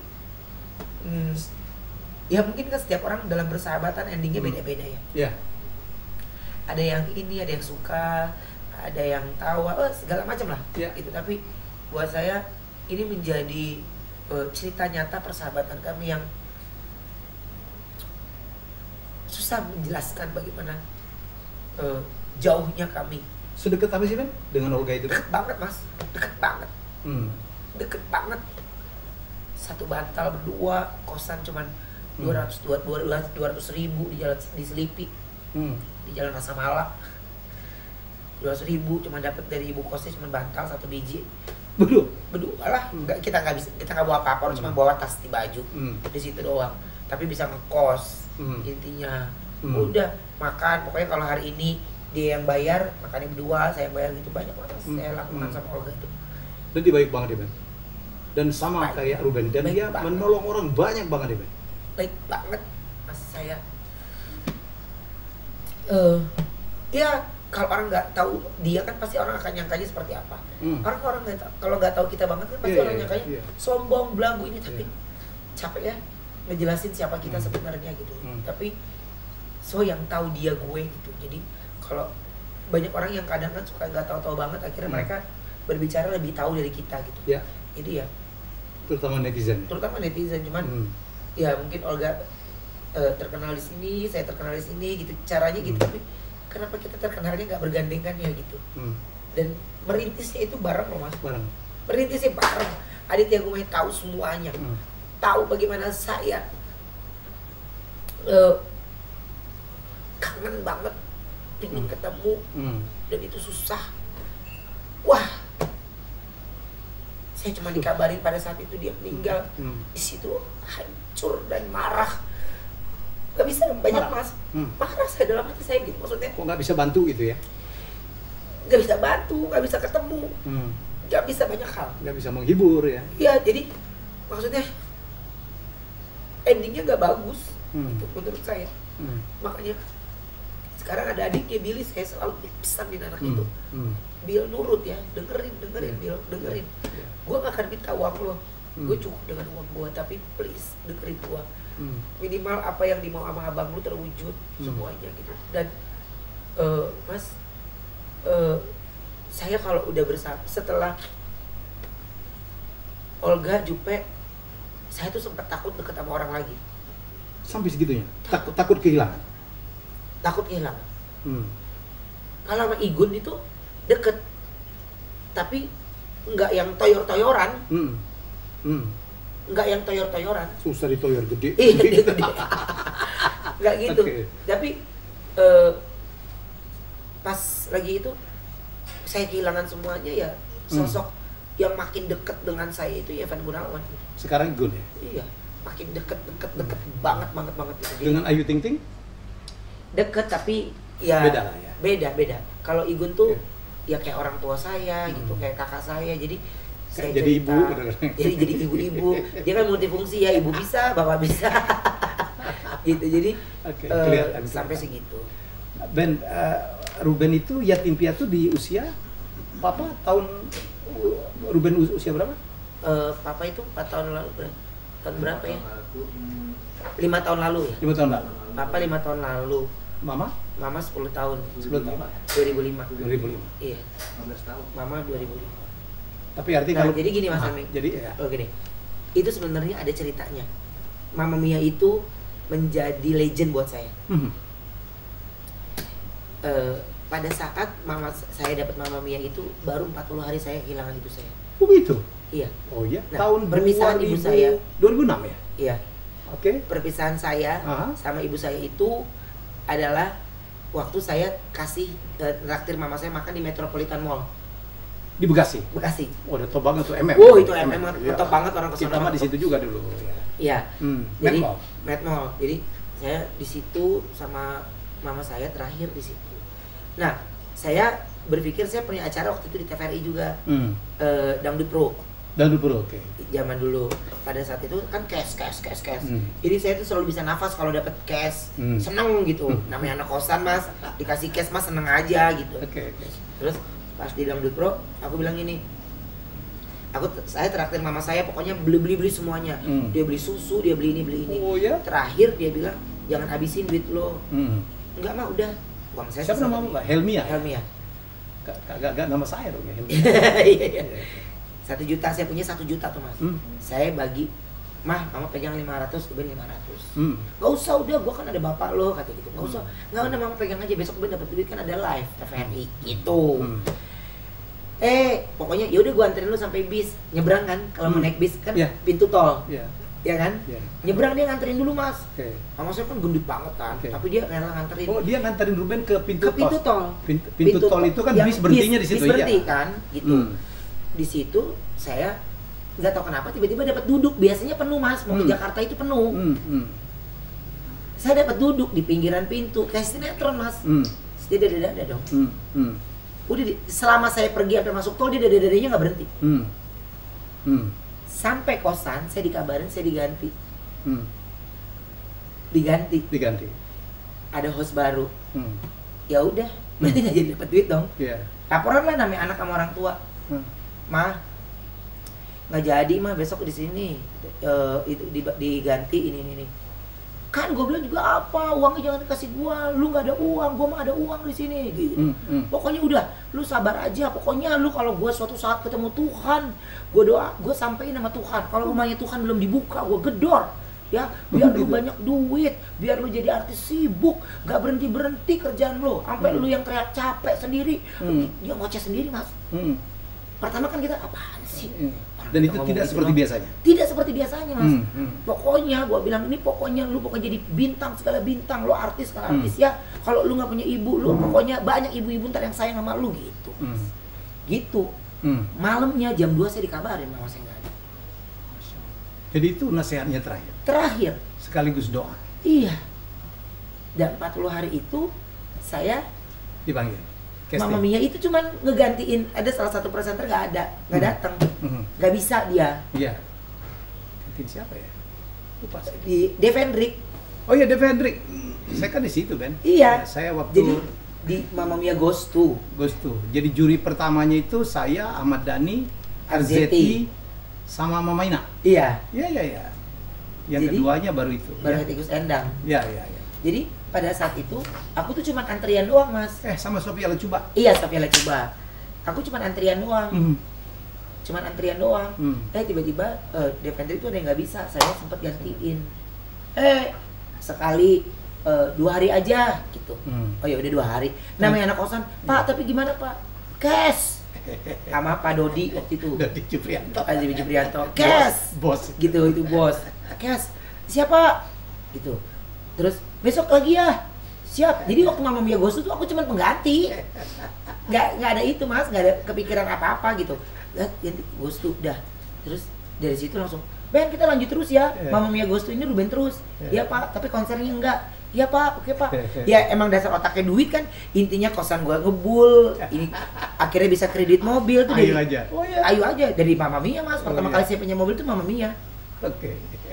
ya mungkin kan setiap orang dalam bersahabatan endingnya beda-beda ya. Yeah. Ada yang ini, ada yang suka, ada yang tawa, segala macam lah. Yeah. Itu, tapi buat saya ini menjadi cerita nyata persahabatan kami yang susah menjelaskan bagaimana jauhnya kami. Sedekat apa sih Ben dengan Olga itu? Deket banget Mas, deket banget. Deket banget. Satu bantal berdua, kosan cuman 200.000 di jalan di Selipi, di jalan Rasa Mala. 200.000 cuma dapat dari ibu kosnya cuma bantal satu biji. Berdua lah, kita nggak bawa apa-apa, cuma bawa tas di baju di situ doang. Tapi bisa ngekos intinya. Udah makan, pokoknya kalau hari ini dia yang bayar, makannya berdua, saya yang bayar gitu, banyak banget saya lakukan sama Olga itu. Dan dia baik banget ya Ben. Dan sama baik, kayak Ruben, dan dia banget. Menolong orang banyak banget ya Ben. Baik banget Mas saya. Ya kalau orang nggak tahu dia kan pasti orang akan nyangkanya seperti apa. Orang nggak tahu, kalau nggak tahu kita banget kan pasti orang nyangkanya sombong, belagu ini, tapi capek ya ngejelasin siapa kita sebenarnya gitu. Tapi yang tahu dia gue gitu. Jadi kalau banyak orang yang kadang kan suka nggak tahu banget, akhirnya mereka berbicara lebih tahu dari kita gitu. Jadi ya terutama netizen, cuman ya mungkin Olga terkenal di sini, saya terkenal di sini gitu, caranya gitu. Tapi kenapa kita terkenalnya nggak bergandengan ya gitu. Dan merintisnya itu bareng loh Mas. Merintisnya bareng. Aditya Gumai tahu semuanya. Tahu bagaimana saya kangen banget ingin ketemu, dan itu susah. Wah, saya cuma dikabarin pada saat itu dia meninggal. Di situ hancur dan marah. Gak bisa banyak Mas. Marah saya dalam hati saya gitu, maksudnya. Kok nggak bisa bantu gitu ya? Gak bisa bantu, gak bisa ketemu, gak bisa banyak hal. Gak bisa menghibur ya? Iya, jadi maksudnya endingnya gak bagus gitu, menurut saya. Makanya sekarang ada adiknya Billy, saya selalu pesanin anak itu, Bill nurut ya, dengerin Bill, dengerin. Gue gak akan minta uang lo, gue cukup dengan uang gue, tapi please dengerin gue. Minimal apa yang dimau sama abang lu terwujud semuanya gitu. Dan Mas, saya kalau udah bersama setelah Olga, Jupe, saya tuh sempat takut deket sama orang lagi. Sampai segitunya? Takut kehilangan? Takut kehilangan. Kalau sama Igun itu deket, tapi nggak yang toyor-toyoran. Nggak yang toyor-toyoran. Susah ditoyor, gede. Iya, gede. Nggak gitu. Okay. Tapi pas lagi itu saya kehilangan semuanya ya, sosok yang makin dekat dengan saya itu ya Evan Gunawan. Sekarang Gun ya? Iya, makin deket banget gitu. Dengan Ayu Ting Ting? Deket, tapi ya beda lah ya. Beda. Kalau Igun tuh ya kayak orang tua saya gitu, kayak kakak saya. Jadi Saya jadi cerita, ibu. jadi ibu-ibu. Dia kan multifungsi ya, ibu bisa, bapak bisa. Gitu. Jadi Kelihatan. sampai segitu. Ben, Ruben itu yatim piatu di usia papa tahun Ruben usia berapa? Papa itu 4 tahun lalu, tahun berapa ya? 5 tahun lalu ya. 5 tahun lalu. Papa 5 tahun lalu. Mama? Mama 10 tahun. 10 tahun. 2005. 2005. Iya. 15 tahun. Mama 2005. Tapi artinya Nah, kalau jadi gini Mas Ami. Jadi ya. Oh gini. Itu sebenarnya ada ceritanya. Mama Mia itu menjadi legend buat saya. Pada saat saya dapat Mama Mia itu baru 40 hari saya kehilangan ibu saya. Oh gitu? Iya. Oh iya. Nah, tahun perpisahan ibu saya 2006 ya? Iya. Oke. Perpisahan saya sama ibu saya itu adalah waktu saya kasih traktir mama saya makan di Metropolitan Mall Di Bekasi. Bekasi. Oh, udah top banget tuh MM. Oh, itu MM top banget orang Kita kesana. mah di situ juga dulu. Iya. Jadi Met Mall. Jadi saya di situ sama mama saya terakhir di situ. Nah, saya berpikir saya punya acara waktu itu di TVRI juga. Dangdut Pro. Dangdut Pro, oke. Zaman dulu pada saat itu kan cash. Jadi saya tuh selalu bisa nafas kalau dapat cash. Seneng gitu. Namanya anak kosan Mas, dikasih cash Mas seneng aja gitu. Oke. Terus pas di Dangdut Pro, aku bilang gini. Saya traktir mama saya pokoknya beli semuanya. Dia beli susu, dia beli ini, beli ini. Oh ya? Terakhir dia bilang, "Jangan habisin duit lo." Enggak mah udah. Uang saya siapa nama Mbak? Helmia. Gak nama saya dong ya, Helmia. Iya. 1 juta, saya punya 1 juta tuh Mas. Saya bagi, "Mah, mama pegang 500, Ruben 500." Gak usah, udah gua kan ada bapak lo, kata gitu. Gak usah, gak udah mama pegang aja, besok Ruben dapat duit kan ada live TVRI gitu. Pokoknya yaudah gua anterin lu sampai bis, nyebrang kan, kalau mau naik bis kan pintu tol, ya kan? Nyebrang dia nganterin dulu Mas. Mama saya kan gendut banget kan, tapi dia rela nganterin. Oh, dia nganterin Ruben ke pintu tol. Pintu tol itu kan bis berhentinya di situ ya. Bis berhenti kan, gitu. Di situ saya nggak tahu kenapa tiba-tiba dapat duduk. Biasanya penuh Mas, mau ke Jakarta itu penuh. Saya dapat duduk di pinggiran pintu, kayak sinetron Mas. Dia dada dong. Udah selama saya pergi sampai masuk tol dia dada-dadanya nggak berhenti. Sampai kosan saya dikabarin saya diganti. Diganti. Ada host baru. Ya udah, berarti nggak jadi dapat duit dong. Laporan lah namanya anak sama orang tua. "Mah, nggak jadi mah besok di sini itu diganti ini. Kan gue bilang juga apa, uangnya jangan dikasih gua, lu nggak ada uang, gua mah ada uang di sini gitu. Pokoknya udah, lu sabar aja, pokoknya lu kalau gua suatu saat ketemu Tuhan, gua doa, gua sampein sama Tuhan, kalau rumahnya Tuhan belum dibuka, gua gedor. Ya, biar lu banyak duit, biar lu jadi artis sibuk, gak berhenti kerjaan lu, sampai lu yang teriak capek sendiri, dia ngoceh sendiri Mas. Pertama kan kita apaan sih? Dan itu tidak seperti biasanya. Tidak seperti biasanya Mas. Pokoknya gua bilang ini pokoknya lu pokoknya jadi bintang segala bintang, lu artis segala artis ya. Kalau lu nggak punya ibu, lu pokoknya banyak ibu-ibu ntar yang sayang sama lu gitu. Gitu. Malamnya jam 2 saya dikabarin mama saya nggak ada. Jadi itu nasihatnya terakhir. Sekaligus doa. Iya. Dan 40 hari itu saya dipanggil. Mama Mia itu cuman ngegantiin, ada salah satu presenter nggak datang, nggak bisa dia. Iya. Gantiin siapa ya? Lupa. Di Devendrik. Oh iya Devendrik. Saya kan di situ kan. Iya. Saya waktu jadi di Mama Mia Ghost 2. Jadi juri pertamanya itu saya, Ahmad Dhani, RZT, sama Mama Ina. Iya. Iya. Yang keduanya baru itu. Baru Tikus Endang. Iya. Jadi pada saat itu aku tuh cuma antrian doang Mas. Sama Sophia Lacuba. Iya, Sophia Lacuba. Aku cuma antrian doang. Tiba-tiba Devendrik itu ada yang nggak bisa, saya sempat gantiin. Sekali 2 hari aja gitu. Oh ya udah 2 hari. Namanya anak kosan, "Pak, tapi gimana Pak?" "Cash." Sama Pak Dodi waktu itu. Dodi Ciprianto. "Cash." Bos. Gitu, itu bos. "Cash." "Siapa?" Gitu. Terus besok lagi ya. Siap. Jadi waktu Mama Mia Ghost tuh aku cuma pengganti. Nggak ada itu Mas, nggak ada kepikiran apa-apa gitu. Ganti Ghost tuh udah. Terus dari situ langsung, "Ben, kita lanjut terus ya. Mama Mia Ghost ini Ruben terus." "Ya Pak, tapi konsernya enggak." Iya Pak, oke Pak. Ya emang dasar otaknya duit kan, intinya kosan gua ngebul, ini akhirnya bisa kredit mobil tuh Ayo dari, aja. Oh ya. ayo aja dari Mama Mia Mas. Pertama iya. kali saya punya mobil itu Mama Mia. Oke.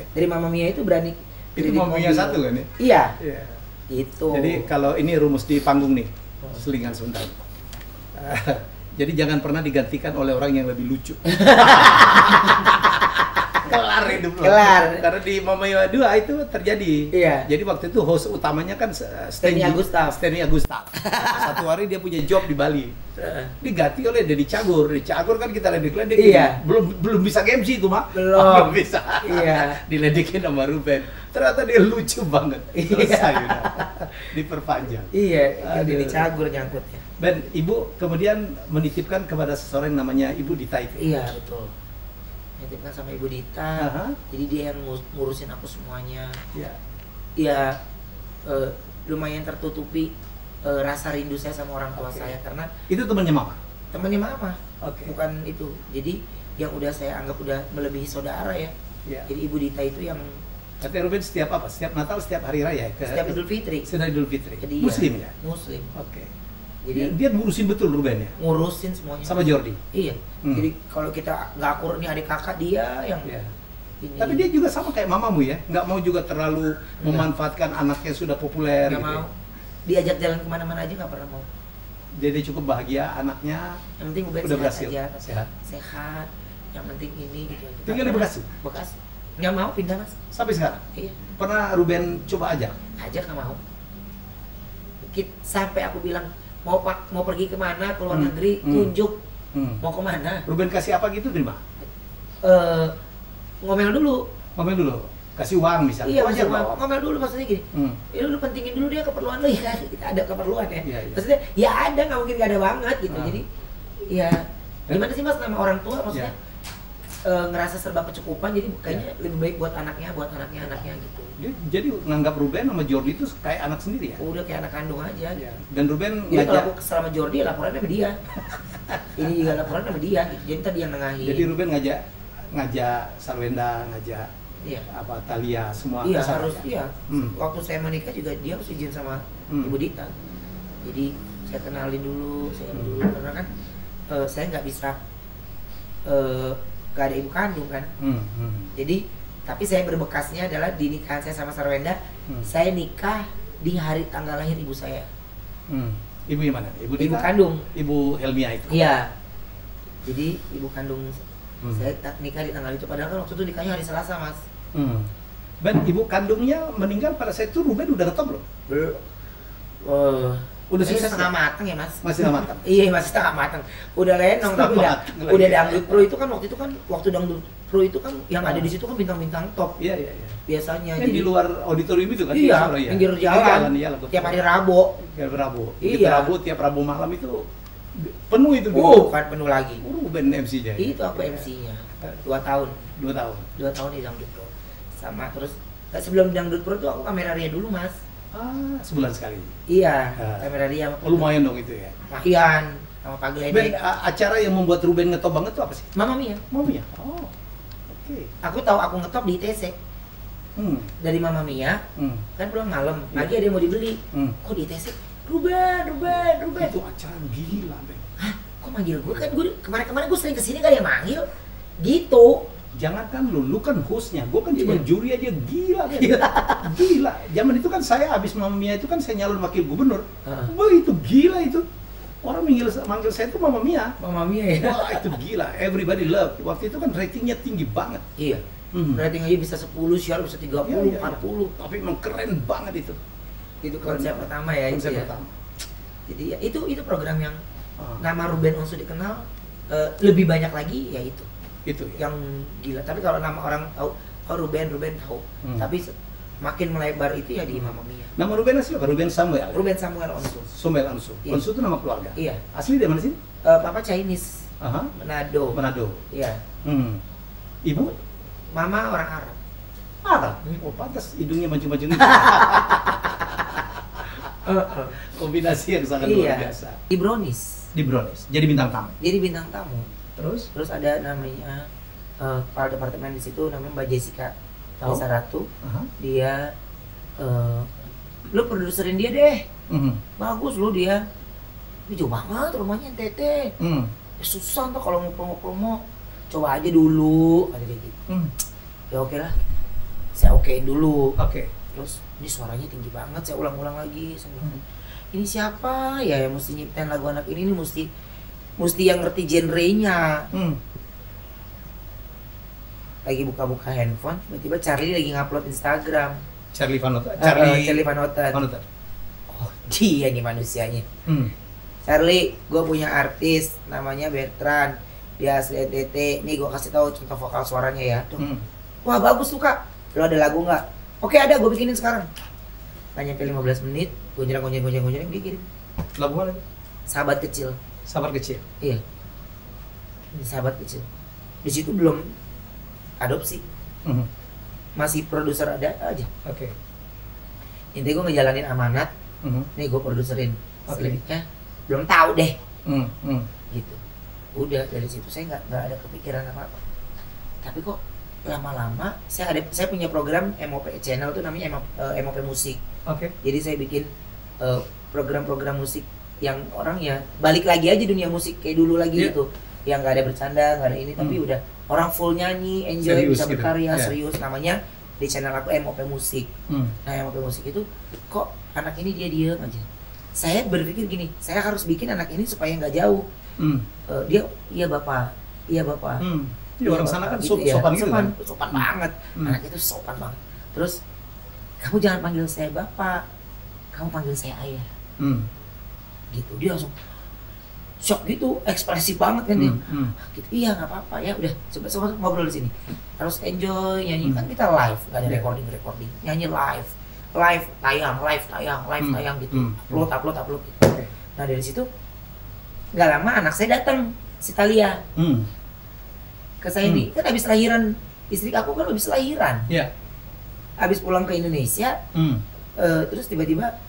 Dari Mama Mia itu berani Itu kredit Mama Mia mobil. satu kan ya? Iya. Iya. Itu. Jadi kalau ini rumus di panggung nih, selingan sebentar. Jadi jangan pernah digantikan oleh orang yang lebih lucu. Kelar hidup lo. Kelar. Karena di Mama Mia 2 itu terjadi. Iya. Jadi waktu itu host utamanya kan Stanley Agustaf. Stanley Agustaf. Satu hari dia punya job di Bali. Diganti oleh Deddy Cagur. Deddy Cagur kan kita ledek-ledek. Iya. Belum bisa MC itu, Mak. Belum. Bisa. Iya. Diledekin sama Ruben. Ternyata dia lucu banget. Selesai udah. Diperpanjang. Iya, Aduh. jadi cagur nyangkutnya. Ben, ibu kemudian menitipkan kepada seseorang yang namanya Ibu Dita itu. Iya, betul. Nitipkan sama Ibu Dita. Aha. Jadi dia yang ngurusin aku semuanya. Ya. Ya lumayan tertutupi rasa rindu saya sama orang tua Oke. saya karena Itu temannya Mama. temannya Mama, Oke. bukan itu. Jadi yang udah saya anggap udah melebihi saudara ya. Ya. Jadi Ibu Dita itu yang Tapi Ruben setiap apa? Setiap Natal, setiap hari raya? setiap Idul Fitri. Setiap Idul Fitri. Jadi Muslim ya? Muslim. Oke. Jadi Dia ngurusin betul Ruben ya? ngurusin semuanya. Sama Jordi? Iya. Hmm. Jadi kalau kita nggak akur nih adik kakak dia yang Ya. ini. Tapi dia juga sama kayak mamamu ya? Nggak mau juga terlalu memanfaatkan anaknya sudah populer nggak gitu mau. ya? Diajak jalan kemana-mana aja nggak pernah mau. Dia cukup bahagia, anaknya Yang penting udah sehat berhasil. aja. Sehat. Sehat. Yang penting ini gitu aja. Tinggal di Bekasi? Bekasi. Nggak mau pindah Mas. Sampai sekarang? Iya. Pernah Ruben coba ajak? Ajak nggak mau. Sampai aku bilang mau pergi kemana ke luar negeri, tunjuk mau kemana. Ruben kasih apa gitu terima? Ngomel dulu. Ngomel dulu, kasih uang misalnya. Iya, Wajar maksudnya dong. ngomel dulu maksudnya gini. Ya lu pentingin dulu dia keperluan lu ya. Kita ada keperluan ya. Iya, iya. Maksudnya ya ada, nggak mungkin nggak ada banget gitu. Jadi ya gimana sih Mas nama orang tua maksudnya ngerasa serba kecukupan, jadi kayaknya lebih baik buat anaknya gitu. Dia jadi nganggap Ruben sama Jordi itu kayak anak sendiri ya? Udah kayak anak kandung aja. Dan Ruben Jadi kalau ngajak. aku kesel sama Jordi, laporannya sama dia. Ini juga laporan sama dia. Gitu. Jadi tadi yang nengahin. Jadi Ruben ngajak Sarwenda, ngajak Iya. apa Thalia semua. Iya kesana harus ya? iya. Hmm. Waktu saya menikah juga dia harus izin sama Ibu Dita. Jadi saya kenalin dulu, karena kan saya nggak bisa gak ada ibu kandung kan. Jadi tapi saya berbekasnya adalah di nikahan saya sama Sarwenda, saya nikah di hari tanggal lahir ibu saya. Ibu yang mana? Ibu Dita? Ibu kandung. Ibu Helmia itu? Iya. Jadi ibu kandung saya nikah di tanggal itu, padahal kan waktu itu nikahnya hari Selasa Mas. Ben, ibu kandungnya meninggal pada saat itu Ruben udah ngetop belum? Belum. Udah Kayaknya sukses setengah nggak? mateng ya Mas. Masih nggak matang? Iya masih setengah mateng. Udah lenong tapi Setengah udah mateng lagi. dangdut pro itu kan waktu dangdut pro itu kan yang ada di situ kan bintang-bintang top Iya. biasanya. Kan di luar auditorium itu kan? Iya, Sorry, ya. pinggir jalan. Iya, betul. Tiap hari Rabu. Tiap Rabu. Iya. Tiap Rabu malam itu penuh itu Kan penuh lagi. Ruben MC-nya. Itu aku MC-nya. 2 tahun. 2 tahun. 2 tahun di dangdut pro. Sama terus sebelum dangdut pro tuh aku kamera Ria dulu Mas. Sebulan sekali. Iya, Ah. kamera Ria. Lumayan dong itu ya. Mahian sama Pak Ben, Gledek. acara yang membuat Ruben ngetop banget tuh apa sih? Mama Mia. Maunya? Oh, oke. Aku tahu aku ngetop di ITC. Dari Mama Mia, kan pulang malam, pagi ada yang mau dibeli. Kok di ITC? Ruben. Itu acara gila, Ben. Hah? Kok manggil gue? Kan gue kemarin gue sering kesini gak ada yang manggil. Gitu. Jangankan lu kan hostnya, gue kan cuma Iya. juri aja gila, Ben. Gila. Zaman itu kan saya habis Mama Mia itu kan saya nyalon wakil gubernur. Wah itu gila itu. Orang manggil saya itu Mama Mia. Mama Mia ya? Wah itu gila. Everybody love. Waktu itu kan ratingnya tinggi banget. Iya. Rating aja bisa 10, share bisa 30, Iya. 40. Tapi emang keren banget itu. Itu konsep pertama ya. Konsep itu ya. pertama. Jadi ya itu program yang nama Ruben Onsu dikenal lebih banyak lagi ya itu. Itu ya. Yang gila. Tapi kalau nama orang tahu, oh Ruben tahu. Tapi makin melebar itu ya di Mama Mia. Nama Ruben asli apa? Ruben Samuel. Ruben Samuel Onsu. Samuel Onsu. Iya. Onsu itu nama keluarga. Iya. Asli dari mana sih? Papa Chinese. Aha. Manado. Manado. Iya. Ibu Mama orang Arab. Arab. Oh pantas hidungnya maju-maju gitu. Kombinasi yang sangat luar biasa. Di Brownies. Di Brownies. Jadi bintang tamu. Jadi bintang tamu. Terus? Terus ada namanya kepala departemen di situ namanya Mbak Jessica Tahu? Ratu. Aha. Dia lu produserin dia deh. Bagus lu dia. Ini jauh banget rumahnya NTT. Susah tuh kalau mau promo-promo. Coba aja dulu, ada gitu. Ya oke lah. Saya okein dulu. Terus ini suaranya tinggi banget, saya ulang-ulang lagi. Saya bilang, ini siapa ya yang mesti nyiptain lagu anak ini mesti yang ngerti genre-nya. Lagi buka-buka handphone, tiba-tiba Charlie lagi ngupload Instagram. Charlie Van Houten. Oh, dia nih manusianya. Charlie, gue punya artis namanya Bertrand. Dia asli NTT. Nih gue kasih tahu contoh vokal suaranya ya. Wah bagus tuh kak. Lo ada lagu nggak? Oke ada, gue bikinin sekarang. Nggak nyampe 15 menit, gonjreng, dia kirim. Lagu mana? Sahabat Kecil. Sahabat Kecil? Iya. Ini Sahabat Kecil. Di situ belum adopsi. Masih produser ada aja. Intinya gue ngejalanin amanat. Nih gue produserin. Selebihnya belum tahu deh. Gitu. Udah dari situ saya nggak ada kepikiran apa-apa. Tapi kok lama-lama saya punya program MOP channel tuh namanya MOP musik. Jadi saya bikin program-program musik yang orang ya balik lagi aja dunia musik kayak dulu lagi gitu. Yang nggak ada bercanda, nggak ada ini, tapi udah orang full nyanyi, enjoy, serius, bisa berkarya, gitu. Serius. Namanya di channel aku MOP musik. Nah MOP musik itu kok anak ini dia diem aja. Saya berpikir gini, saya harus bikin anak ini supaya nggak jauh. Dia iya bapak. Di orang sana kan gitu sopan gitu kan? Sopan banget. Anak itu sopan banget. Terus kamu jangan panggil saya bapak, kamu panggil saya ayah. Gitu. Dia langsung shock gitu, ekspresif banget kan dia. Gitu. Iya nggak apa-apa ya, udah coba ngobrol di sini. Harus enjoy nyanyi kan kita live, nggak ada recording. Nyanyi live tayang gitu. Upload gitu. Nah dari situ nggak lama anak saya datang, si Talia. Ke saya nih, kan habis lahiran, istri aku kan habis lahiran. Habis pulang ke Indonesia, terus tiba-tiba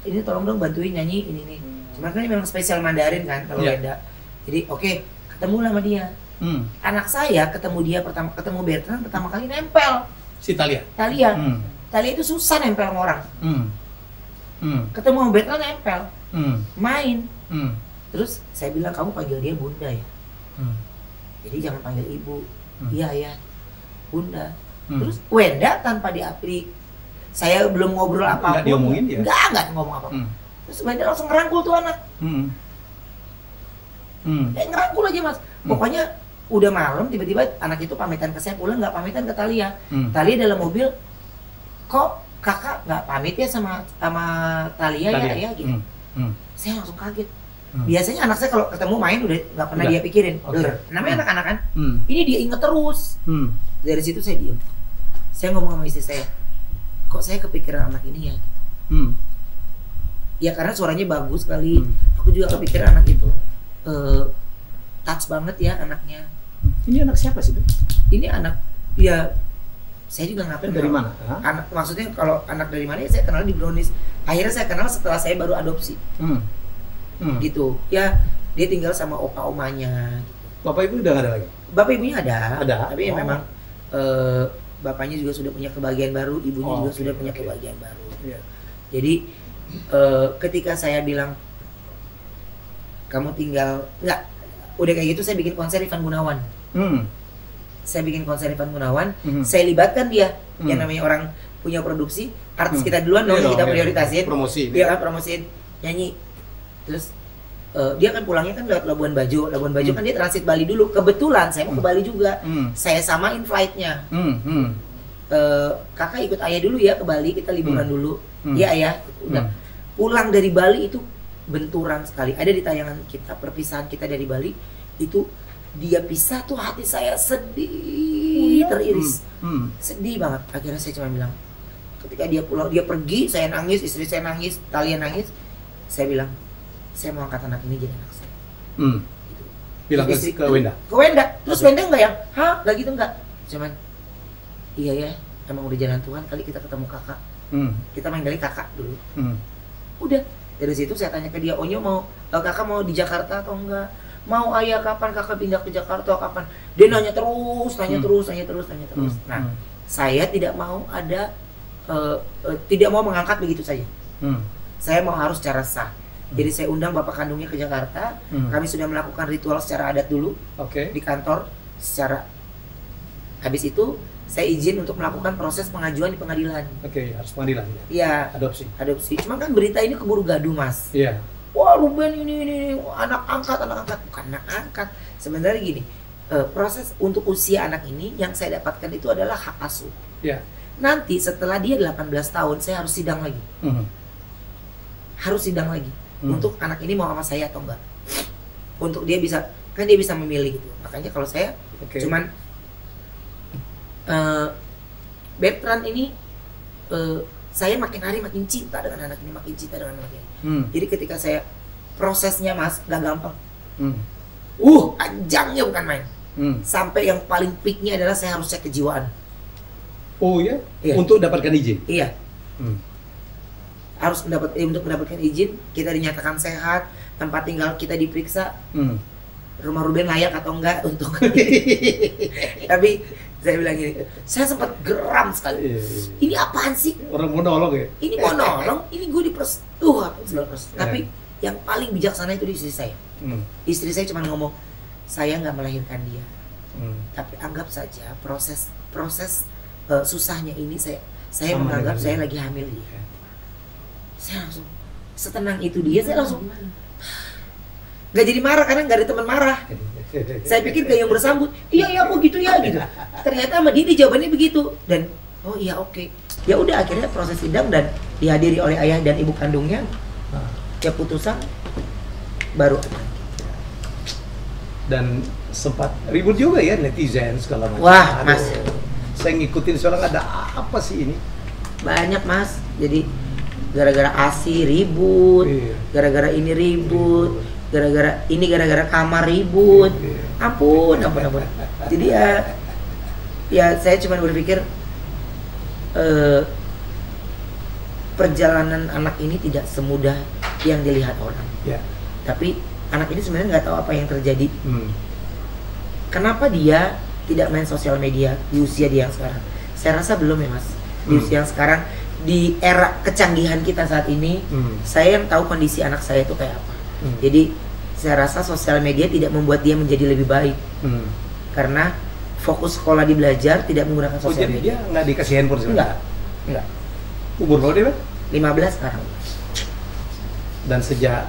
ini tolong dong bantuin nyanyi ini nih. Cuman kan ini memang spesial Mandarin kan kalau beda. Jadi oke, ketemu sama dia. Anak saya ketemu Bertrand pertama kali nempel. Si Talia. Talia itu susah nempel sama orang. Ketemu sama Bertrand nempel. Main. Terus saya bilang kamu panggil dia bunda ya. Jadi jangan panggil ibu. Iya ya. Bunda. Terus Wenda tanpa diapri. Saya belum ngobrol apa-apa. Enggak diomongin dia? Enggak ngomong apa-apa. Terus Wenda langsung ngerangkul tuh anak. Ngerangkul aja mas. Pokoknya udah malam tiba-tiba anak itu pamitan ke saya, pulang nggak pamitan ke Talia. Talia dalam mobil, kok kakak nggak pamit ya sama Talia ya gitu. Saya langsung kaget. Biasanya anak saya kalau ketemu main udah nggak pernah dia pikirin. Namanya anak-anak kan. Ini dia inget terus. Dari situ saya diem. Saya ngomong sama istri saya, kok saya kepikiran anak ini ya? Ya karena suaranya bagus sekali. Aku juga kepikiran anak itu. Touch banget ya anaknya. Ini anak siapa sih? Ini anak ya saya juga ngapain dari mana? Anak maksudnya kalau anak dari mana ya saya kenal di Brownies. Akhirnya saya kenal setelah saya baru adopsi. Gitu. Ya dia tinggal sama opa omanya gitu. Bapak ibu udah nggak ada lagi? Bapak ibunya ada. Tapi ya memang bapaknya juga sudah punya kebahagiaan baru, ibunya juga sudah punya kebahagiaan baru. Jadi ketika saya bilang kamu tinggal udah kayak gitu, saya bikin konser Ivan Gunawan. Saya bikin konser Ivan Gunawan, saya libatkan dia, yang namanya orang punya produksi, artis kita duluan dong, kita prioritasin, dia kan promosiin, nyanyi. Terus dia kan pulangnya kan lewat Labuan Bajo kan dia transit Bali dulu. Kebetulan saya mau ke Bali juga, saya samain flightnya. Kakak ikut ayah dulu ya ke Bali, kita liburan dulu. Iya ayah, udah pulang dari Bali itu benturan sekali. Ada di tayangan kita perpisahan kita dari Bali itu, dia pisah tuh hati saya sedih, teriris, sedih banget. Akhirnya saya cuma bilang, ketika dia pulang, dia pergi, saya nangis, istri saya nangis, Talia nangis. Saya bilang, saya mau angkat anak ini jadi anak saya. Gitu. Bilang ke Wenda? Ke Wenda. Terus Wenda enggak ya? Hah? Enggak gitu enggak. Cuman, iya ya, emang udah jalan Tuhan kali kita ketemu kakak. Kita manggilnya kakak dulu. Udah. Dari situ saya tanya ke dia, Onyo mau, kakak mau di Jakarta atau enggak? Mau ayah kapan kakak pindah ke Jakarta, kapan? Dia nanya terus. Nah, saya tidak mau ada tidak mau mengangkat begitu saja. Hmm. Saya mau harus secara sah. Jadi saya undang bapak kandungnya ke Jakarta. Kami sudah melakukan ritual secara adat dulu di kantor. Secara habis itu saya izin untuk melakukan proses pengajuan di pengadilan. Harus pengadilan. Iya. Adopsi. Cuma kan berita ini keburu gaduh, Mas. Iya. Wah, Ruben ini anak angkat, bukan anak angkat. Sebenarnya gini, proses untuk usia anak ini yang saya dapatkan itu adalah hak asuh. Iya. Nanti setelah dia 18 tahun saya harus sidang lagi. Harus sidang lagi untuk anak ini mau sama saya atau enggak. Untuk dia bisa, kan dia bisa memilih gitu. Makanya kalau saya cuman Bertrand ini saya makin hari makin cinta dengan anak ini, makin cinta dengan anak ini. Jadi ketika saya prosesnya, Mas, gak gampang. Panjangnya bukan main. Sampai yang paling peaknya adalah saya harus cek kejiwaan. Oh ya? Iya. Untuk dapatkan izin? Iya. Harus untuk mendapatkan izin, kita dinyatakan sehat, tempat tinggal kita diperiksa, rumah Ruben layak atau enggak untuk. Tapi saya bilang gini, saya sempat geram sekali. Ini apaan sih? Orang mau nolong ya? Ini mau nolong, ini gue segala proses. Tapi yang paling bijaksana itu di istri saya. Istri saya cuma ngomong, saya nggak melahirkan dia, tapi anggap saja proses susahnya ini saya menganggap saya lagi hamil dia. Saya langsung setenang itu dia, saya langsung nggak jadi marah karena nggak ada teman marah. Saya pikir kayak yang bersambut, iya kok gitu ya gitu. Ternyata sama dia jawabannya begitu dan oh iya oke. Ya udah akhirnya proses sidang dan dihadiri oleh ayah dan ibu kandungnya. Ya putusan baru. Dan sempat ribut juga ya netizen segala macam. Wah, Mas. Saya ngikutin soalnya ada apa sih ini? Banyak, Mas. Jadi gara-gara ASI ribut, gara-gara ini ribut, gara-gara kamar ribut. Ampun. Jadi ya saya cuma berpikir perjalanan anak ini tidak semudah yang dilihat orang. Tapi anak ini sebenarnya nggak tahu apa yang terjadi. Kenapa dia tidak main sosial media di usia dia yang sekarang? Saya rasa belum ya, Mas. Di usia yang sekarang, di era kecanggihan kita saat ini, saya yang tahu kondisi anak saya itu kayak apa. Jadi saya rasa sosial media tidak membuat dia menjadi lebih baik. Karena fokus sekolah di belajar, tidak menggunakan sosial media. Jadi dia nggak dikasih handphone sih? Enggak. Umur berapa dia, Pak? 15 sekarang. Dan sejak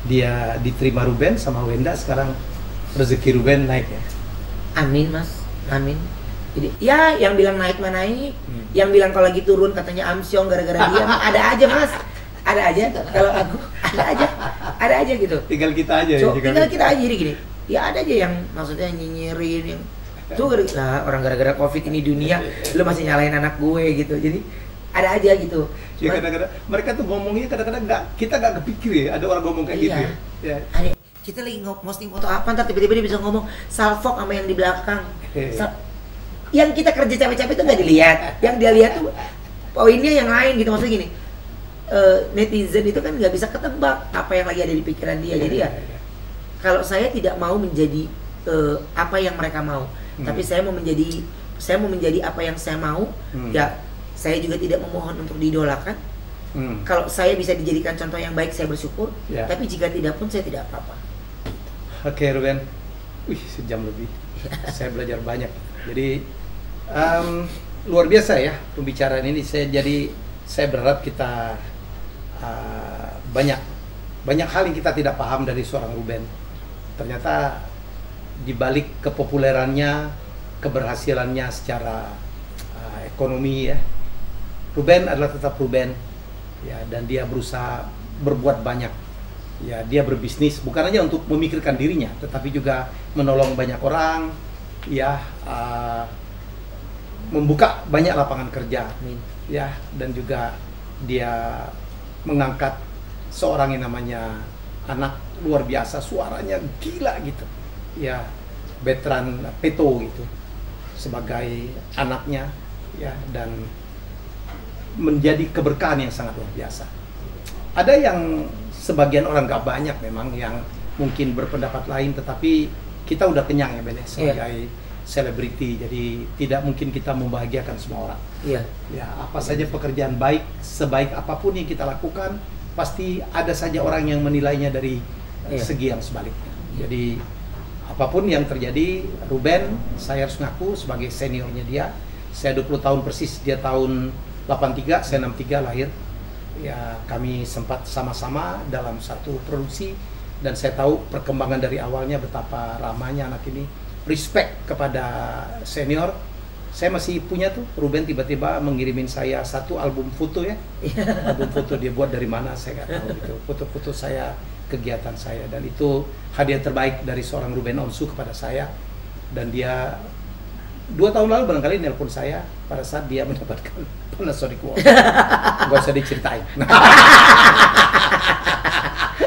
dia diterima Ruben sama Wenda, sekarang rezeki Ruben naik ya? Amin, Mas. Amin. Jadi ya yang bilang naik mana naik, yang bilang kalau lagi turun katanya Amsyong gara-gara dia, ada aja, Mas. Ada aja. Kalau aku ada aja gitu. Tinggal kita aja. Tinggal kita aja jadi gini. Ya ada aja yang maksudnya nyinyirin yang tuh orang gara-gara Covid ini dunia, lu masih nyalain anak gue gitu. Jadi ada aja gitu. Ya kadang-kadang mereka tuh ngomongnya kadang-kadang kita nggak kepikir ya ada orang ngomong kayak gitu ya. Ada, kita lagi posting foto apa, ntar tiba-tiba dia bisa ngomong salfok sama yang di belakang. Yang kita kerja capek-capek itu nggak dilihat, yang dia lihat tuh poinnya yang lain gitu. Maksudnya gini, netizen itu kan nggak bisa ketebak apa yang lagi ada di pikiran dia. Jadi ya kalau saya tidak mau menjadi apa yang mereka mau, tapi saya mau menjadi apa yang saya mau. Ya saya juga tidak memohon untuk diidolakan. Kalau saya bisa dijadikan contoh yang baik, saya bersyukur. Tapi jika tidak pun saya tidak apa-apa. Oke, Ruben. Sejam lebih. Saya belajar banyak. Jadi luar biasa ya pembicaraan ini. Saya berharap kita banyak hal yang kita tidak paham dari seorang Ruben. Ternyata di balik kepopulerannya, keberhasilannya secara ekonomi ya, Ruben adalah tetap Ruben ya, dan dia berusaha berbuat banyak ya. Dia berbisnis bukan hanya untuk memikirkan dirinya, tetapi juga menolong banyak orang ya, membuka banyak lapangan kerja ya, dan juga dia mengangkat seorang yang namanya anak luar biasa, suaranya gila gitu ya, Bertrand Peto gitu sebagai anaknya ya, dan menjadi keberkahan yang sangat luar biasa. Ada yang sebagian orang gak banyak memang yang mungkin berpendapat lain, tetapi kita udah kenyang ya Ben, selebriti, jadi tidak mungkin kita membahagiakan semua orang. Iya. Ya, apa saja pekerjaan baik, sebaik apapun yang kita lakukan, pasti ada saja orang yang menilainya dari segi yang sebaliknya. Jadi apapun yang terjadi, Ruben, saya harus ngaku sebagai seniornya dia. Saya 20 tahun persis, dia tahun 83, saya 63 lahir. Ya, kami sempat sama-sama dalam satu produksi dan saya tahu perkembangan dari awalnya betapa ramanya anak ini, respect kepada senior. Saya masih punya tuh, Ruben tiba-tiba mengirimin saya satu album foto ya. Album foto dia buat dari mana saya nggak tahu gitu. Foto-foto saya, kegiatan saya, dan itu hadiah terbaik dari seorang Ruben Onsu kepada saya. Dan dia 2 tahun lalu barangkali nelpon saya pada saat dia mendapatkan Panasonic Award. Gak usah diceritain.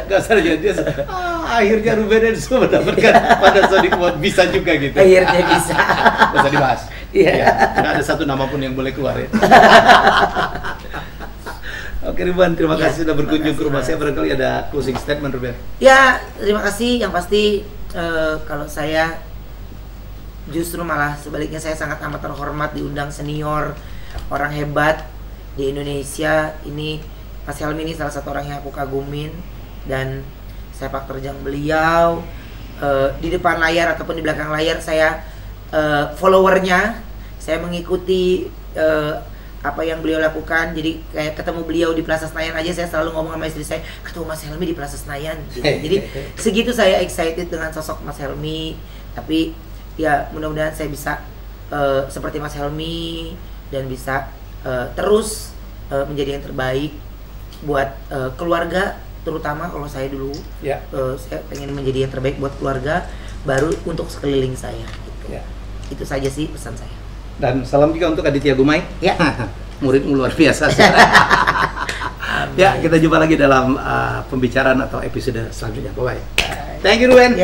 Gak usah dia akhirnya Ruben Onsu mendapatkan Panasonic Award, bisa juga gitu. Akhirnya bisa. Gak usah dibahas. Iya. Ya, gak ada satu nama pun yang boleh keluar ya. Oke Ruben, terima kasih sudah berkunjung ke rumah saya. Barangkali ada closing statement Ruben. Ya, terima kasih. Yang pasti kalau saya justru malah sebaliknya, saya sangat amat terhormat diundang senior, orang hebat di Indonesia. Ini Mas Helmy ini salah satu orang yang aku kagumin, dan sepak terjang beliau di depan layar ataupun di belakang layar saya followernya, saya mengikuti apa yang beliau lakukan. Jadi kayak ketemu beliau di Plaza Senayan aja, saya selalu ngomong sama istri saya, ketemu Mas Helmy di Plaza Senayan gitu. Jadi segitu saya excited dengan sosok Mas Helmy. Tapi ya mudah-mudahan saya bisa seperti Mas Helmy dan bisa terus menjadi yang terbaik buat keluarga, terutama kalau saya dulu saya pengen menjadi yang terbaik buat keluarga, baru untuk sekeliling saya gitu. Itu saja sih pesan saya. Dan salam juga untuk Aditya Gumai. Ya. Muridmu luar biasa. Ya, kita jumpa lagi dalam pembicaraan atau episode selanjutnya. Bye-bye. Thank you, Ruben.